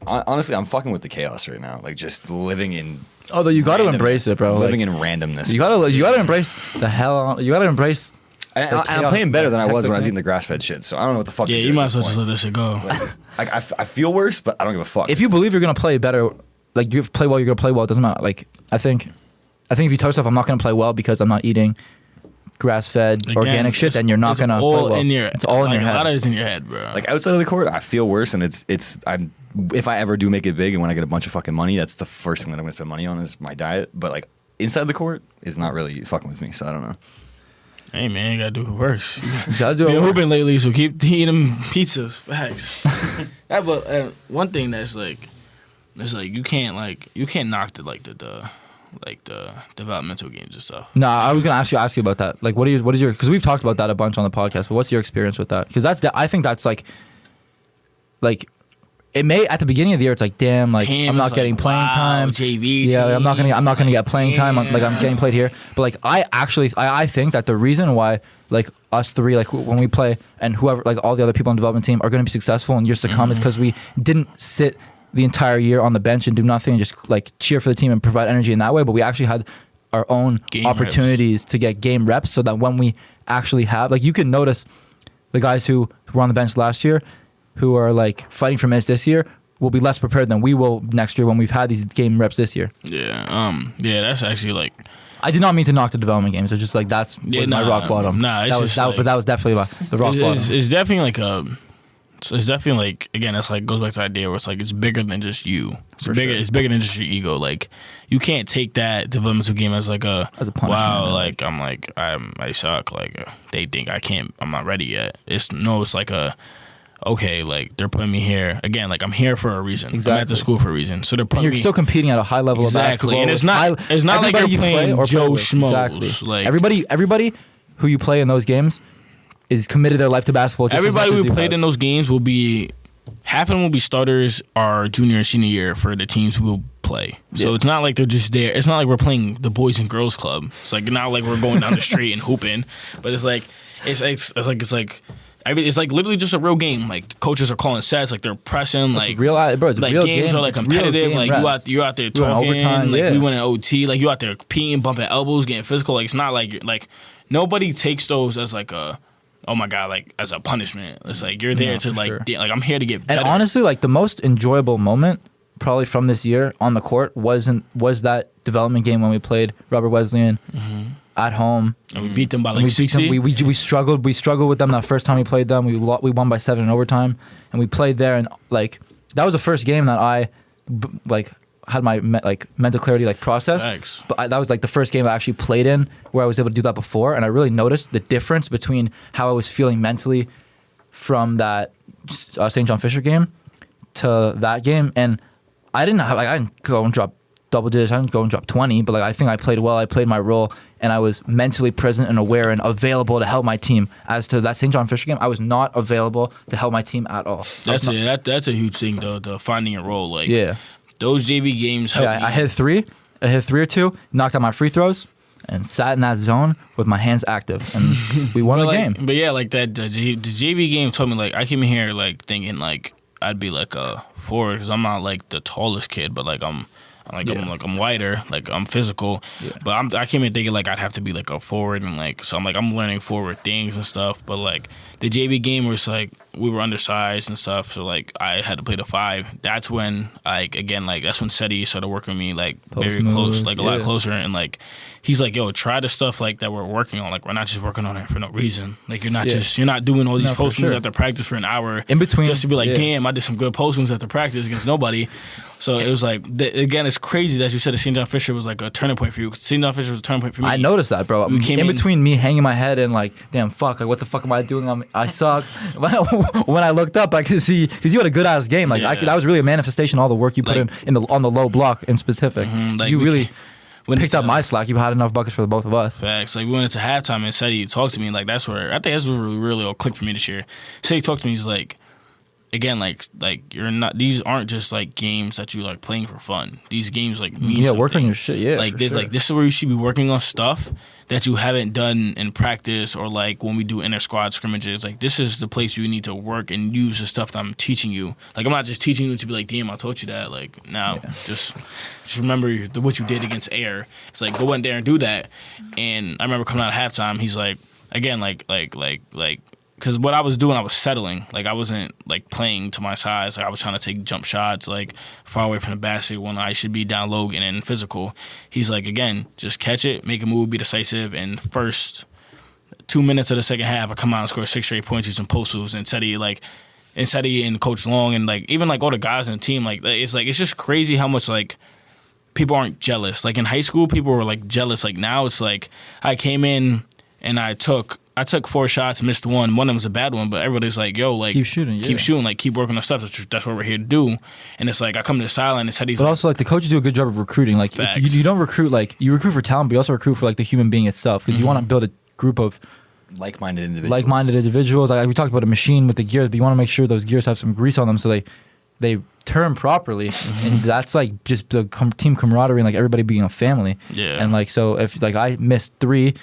honestly, I'm fucking with the chaos right now. Like, just living in. Although you got to embrace it, bro. Living in randomness. You gotta embrace the hell. You gotta embrace. And I'm playing better than I was when I was eating the grass-fed shit. So I don't know what the fuck. Yeah, you might as well just let this shit go. Like, I feel worse, but I don't give a fuck. If you believe you're gonna play better, like you play well, you're gonna play well. It doesn't matter. Like I think if you tell yourself I'm not gonna play well because I'm not eating grass-fed organic shit, then you're not gonna play well. It's all in your head. A lot of it's in your head, bro. Like outside of the court, I feel worse, and I'm. If I ever do make it big and when I get a bunch of fucking money, that's the first thing that I'm gonna spend money on is my diet. But like inside the court is not really fucking with me, so I don't know. Hey man, you gotta do what works. You gotta do it. Been hooping lately, so keep eating them pizzas. Facts. But one thing that's like, it's like you can't knock the developmental games and stuff. No, I was gonna ask you about that. Like, what is your? Because we've talked about that a bunch on the podcast. But what's your experience with that? Because I think that's like. It may at the beginning of the year it's like damn like I'm not getting playing time. JV. Yeah, like, I'm not gonna get playing time. Like I'm getting played here. But like I think that the reason why like us three like when we play and whoever like all the other people on the development team are gonna be successful in years to come is because we didn't sit the entire year on the bench and do nothing and just like cheer for the team and provide energy in that way. But we actually had our own game opportunities to get game reps so that when we actually have like you can notice the guys who were on the bench last year who are like fighting for minutes this year will be less prepared than we will next year when we've had these game reps this year. Yeah, that's actually like. I did not mean to knock the development games. It's just like was my rock bottom. Nah, but that was definitely the rock bottom. It's definitely like it's definitely like again. It's like goes back to the idea where it's like it's bigger than just you. It's bigger than just your ego. Like you can't take that developmental game as like as a punishment. Wow, like I suck. Like they think I can't. I'm not ready yet. It's like a. Okay, like they're putting me here again. Like I'm here for a reason. Exactly. I'm at the school for a reason. So they're putting you're me. still competing at a high level of basketball. And it's not like you're playing Joe Schmoes. Exactly. Like everybody who you play in those games is committed their life to basketball. Just everybody who who played in those games will be half of them will be starters our junior and senior year for the teams who will play. So it's not like they're just there. It's not like we're playing the Boys and Girls Club. It's like not like we're going down the street and hooping. But it's like. It's like literally just a real game. Like coaches are calling sets, like they're pressing, like real, bro. It's like real games game. are like competitive. Like you out there talking, overtime, like we went in OT. Like you out there peeing, bumping elbows, getting physical. Like it's not like nobody takes those as like a oh my god, like as a punishment. It's like you're there to like like I'm here to get better. And honestly, like the most enjoyable moment probably from this year on the court was that development game when we played Robert Wesleyan. At home, and we beat them by like 60. We struggled. We struggled with them that first time we played them. We won by 7 in overtime, and we played there. And like that was the first game that I like had my mental clarity like process. Thanks. But that was like the first game I actually played in where I was able to do that before, and I really noticed the difference between how I was feeling mentally from that St. John Fisher game to that game. And I didn't go and drop double digits. I didn't go and drop 20, but like I think I played well. I played my role, and I was mentally present and aware and available to help my team. As to that St. John Fisher game, I was not available to help my team at all. That's a huge thing though. The finding your role, like those JV games help. I hit three or two, knocked out my free throws, and sat in that zone with my hands active, and we won the game. But yeah, like that the JV game told me like I came in here like thinking like I'd be like a forward because I'm not like the tallest kid, but like I'm wider, like I'm physical, but I came in thinking like I'd have to be like a forward and like so I'm learning forward things and stuff. But like the JV game was like we were undersized and stuff, so like I had to play the 5. That's when that's when Seti started working with me like post very moves, close, like a lot closer, and like he's like, yo, try the stuff like that we're working on. Like we're not just working on it for no reason. Like you're not doing all these post moves after practice for an hour in between just to be like, damn, I did some good post moves after practice against nobody. So it was like, again, it's crazy that you said that St. John Fisher was like a turning point for you. St. John Fisher was a turning point for me. I noticed that, bro. In between me hanging my head and like, damn, fuck, like what the fuck am I doing? I suck. When I looked up, I could see, because you had a good ass game. Like that was really a manifestation of all the work you put on the low block in specific. Like you really picked up my slack. You had enough buckets for the both of us. Facts. Like we went into halftime and Seti talked to me. Like I think that's where really all clicked for me this year. Seti talked to me. He's like, again, like you're not. These aren't just like games that you like playing for fun. These games like mean something. Work on your shit. Yeah, like this, sure. like this is where you should be working on stuff that you haven't done in practice, or like when we do inter squad scrimmages. Like this is the place you need to work and use the stuff that I'm teaching you. Like I'm not just teaching you to be like, damn, I taught you that. Like now, just remember what you did against Air. It's like go in there and do that. And I remember coming out of halftime, he's like, again, like. Because what I was doing, I was settling. Like, I wasn't, like, playing to my size. Like, I was trying to take jump shots, like, far away from the basket when I should be down low and in physical. He's like, again, just catch it, make a move, be decisive. And first 2 minutes of the second half, I come out and score 6 straight points using post moves. And Teddy and Coach Long and, like, even, like, all the guys on the team, it's just crazy how much, like, people aren't jealous. Like, in high school, people were, like, jealous. Like, now it's like I came in and I took 4 shots, missed one. One of them was a bad one, but everybody's like, yo, like, keep shooting, like, keep working on stuff. That's what we're here to do. And it's like, I come to the sideline and Teddy's but like, also, like, the coaches do a good job of recruiting. Like, you don't recruit, like, you recruit for talent, but you also recruit for, like, the human being itself. Because you want to build a group of like-minded individuals. Like, we talked about a machine with the gears, but you want to make sure those gears have some grease on them so they turn properly. And that's, like, just the team camaraderie and, like, everybody being a family. Yeah. And, like, so if, like, I missed 3...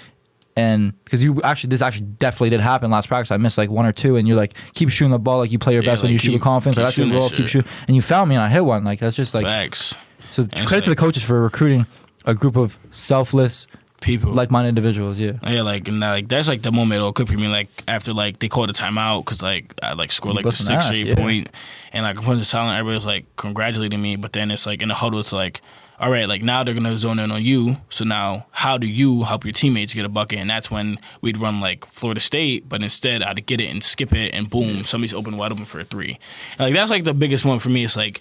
And because this actually definitely did happen last practice. I missed like 1 or 2, and you're like, keep shooting the ball like you play your best when you shoot with confidence. Like, that's your role, keep shooting. And you found me, and I hit one. Like, that's just like facts. So credit to the coaches for recruiting a group of selfless people, like-minded individuals. Yeah, like, and like that's like the moment it'll click for me. Like after like they called a timeout because like I like scored like the 6 straight point, and like I put in the silent. Everybody was like congratulating me, but then it's like in the huddle, it's like, all right, like now they're going to zone in on you. So now how do you help your teammates get a bucket? And that's when we'd run like Florida State, but instead I'd get it and skip it and boom, somebody's wide open for a 3. And like that's like the biggest one for me. It's like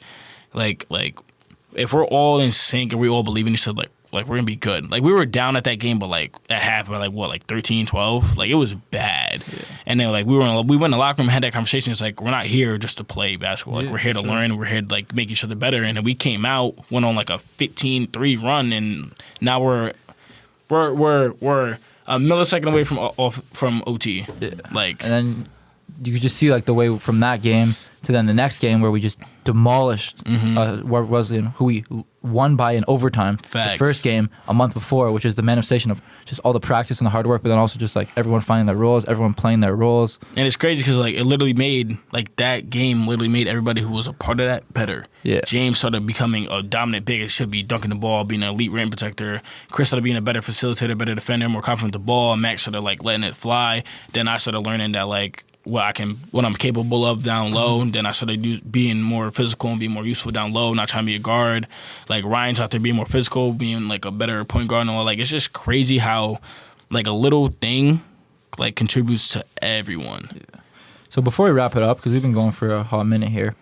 if we're all in sync and we all believe in each other, like we're going to be good. Like we were down at that game, but like at half, we're like 13-12. Like it was bad. Yeah. And then like we went in the locker room and had that conversation. It's like we're not here just to play basketball. Like we're here to learn. We're here to like make each other better. And then we came out, went on like a 15-3 run, and now we're a millisecond away from OT. Yeah. Like, and then you could just see like the way from that game to then the next game where we just demolished who we won by in overtime. Facts. The first game a month before, which is the manifestation of just all the practice and the hard work, but then also just like everyone finding their roles, everyone playing their roles. And it's crazy because like it literally made like that game literally made everybody who was a part of that better. Yeah. James started becoming a dominant big. It should be dunking the ball, being an elite rim protector. Chris started being a better facilitator, better defender, more confident with the ball. Max started like letting it fly. Then I started learning that like what I'm capable of down low. And then I started being more physical and being more useful down low, not trying to be a guard. Like Ryan's out there being more physical, being like a better point guard and all. Like it's just crazy how like a little thing like contributes to everyone. Yeah. So before we wrap it up, because we've been going for a hot minute here,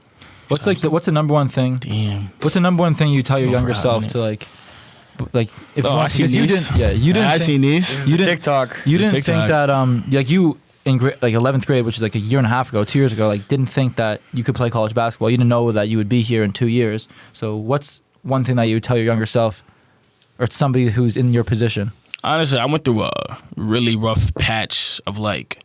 what's the number one thing? Damn. What's the number one thing you tell your younger self to like if I see these. I seen these. You didn't TikTok. You didn't think that like you in like 11th grade, which is like a year and a half ago, 2 years ago, like didn't think that you could play college basketball. You didn't know that you would be here in 2 years. So what's one thing that you would tell your younger self or somebody who's in your position? Honestly, I went through a really rough patch of like,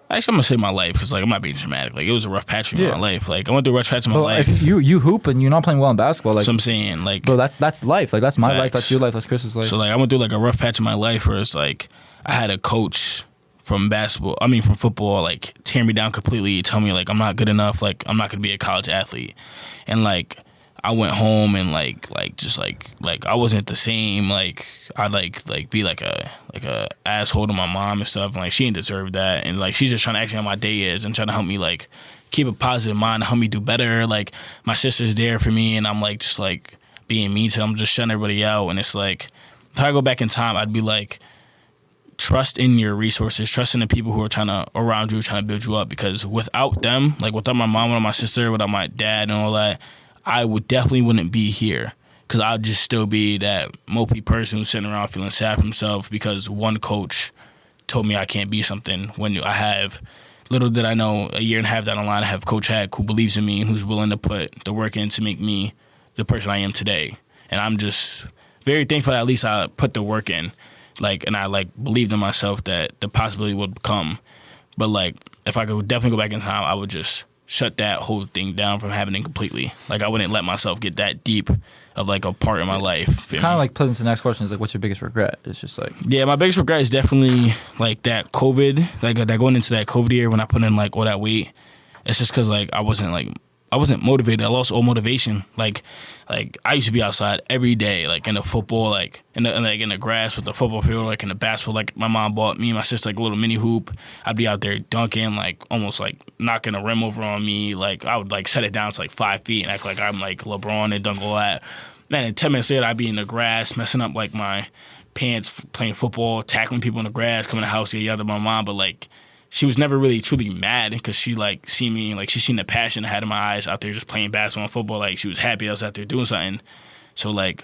actually I'm gonna say my life because like I'm not being dramatic. Like it was a rough patch of my life. Like I went through a rough patch of my life. If you hoop and you're not playing well in basketball, like so I'm saying like, bro, that's life. Like that's my facts. life. That's your life. That's Chris's life. So like I went through like a rough patch of my life where it's like I had a coach from football, like tear me down completely, tell me like I'm not good enough, like I'm not gonna be a college athlete, and like I went home and like I wasn't the same. Like I'd like be like a asshole to my mom and stuff, and like she didn't deserve that, and like she's just trying to ask me how my day is and trying to help me like keep a positive mind and help me do better. Like my sister's there for me, and I'm like just like being mean to them, I'm just shutting everybody out, and it's like if I go back in time, I'd be like, trust in your resources, trust in the people who are around you, trying to build you up, because without them, like without my mom, without my sister, without my dad and all that, I wouldn't be here, because I'd just still be that mopey person who's sitting around feeling sad for himself because one coach told me I can't be something, when I have, little did I know, a year and a half down the line, I have Coach Hack who believes in me and who's willing to put the work in to make me the person I am today. And I'm just very thankful that at least I put the work in. Like, and I like believed in myself that the possibility would come. But like, if I could definitely go back in time, I would just shut that whole thing down from happening completely. Like I wouldn't let myself get that deep of like a part in my life. Kind of like plays into the next question is like, what's your biggest regret? It's just like, yeah, my biggest regret is definitely like that COVID, like that going into that COVID year when I put in like all that weight. It's just because like I wasn't motivated. I lost all motivation. Like I used to be outside every day, like in the football, like in the grass with the football field, like in the basketball. Like my mom bought me and my sister like a little mini hoop. I'd be out there dunking, like almost like knocking a rim over on me. Like I would like set it down to like 5 feet and act like I'm like LeBron and dunk all that. Man, in 10 minutes later, I'd be in the grass messing up like my pants, playing football, tackling people in the grass, coming to the house, get yelled at my mom, but like. She was never really truly mad because she like seen me, like she seen the passion I had in my eyes out there just playing basketball and football. Like she was happy I was out there doing something. So like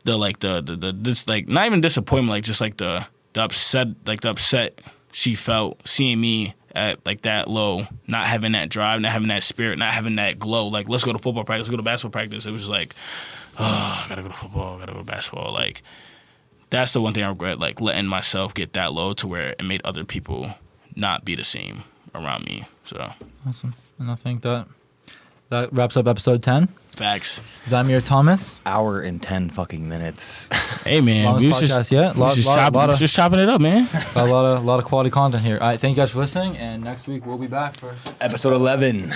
this like not even disappointment, like just like the upset she felt seeing me at like that low, not having that drive, not having that spirit, not having that glow. Like let's go to football practice, let's go to basketball practice. It was like, oh, I gotta go to football, I gotta go to basketball. Like that's the one thing I regret, like letting myself get that low to where it made other people not be the same around me. So awesome. And I think that wraps up episode 10. Facts. Xymier Thomas. Hour and 10 fucking minutes. Hey man, Longest we was podcast yet. just chopping it up, man. Got a lot of quality content here. All right, thank you guys for listening, and next week we'll be back for Episode 11.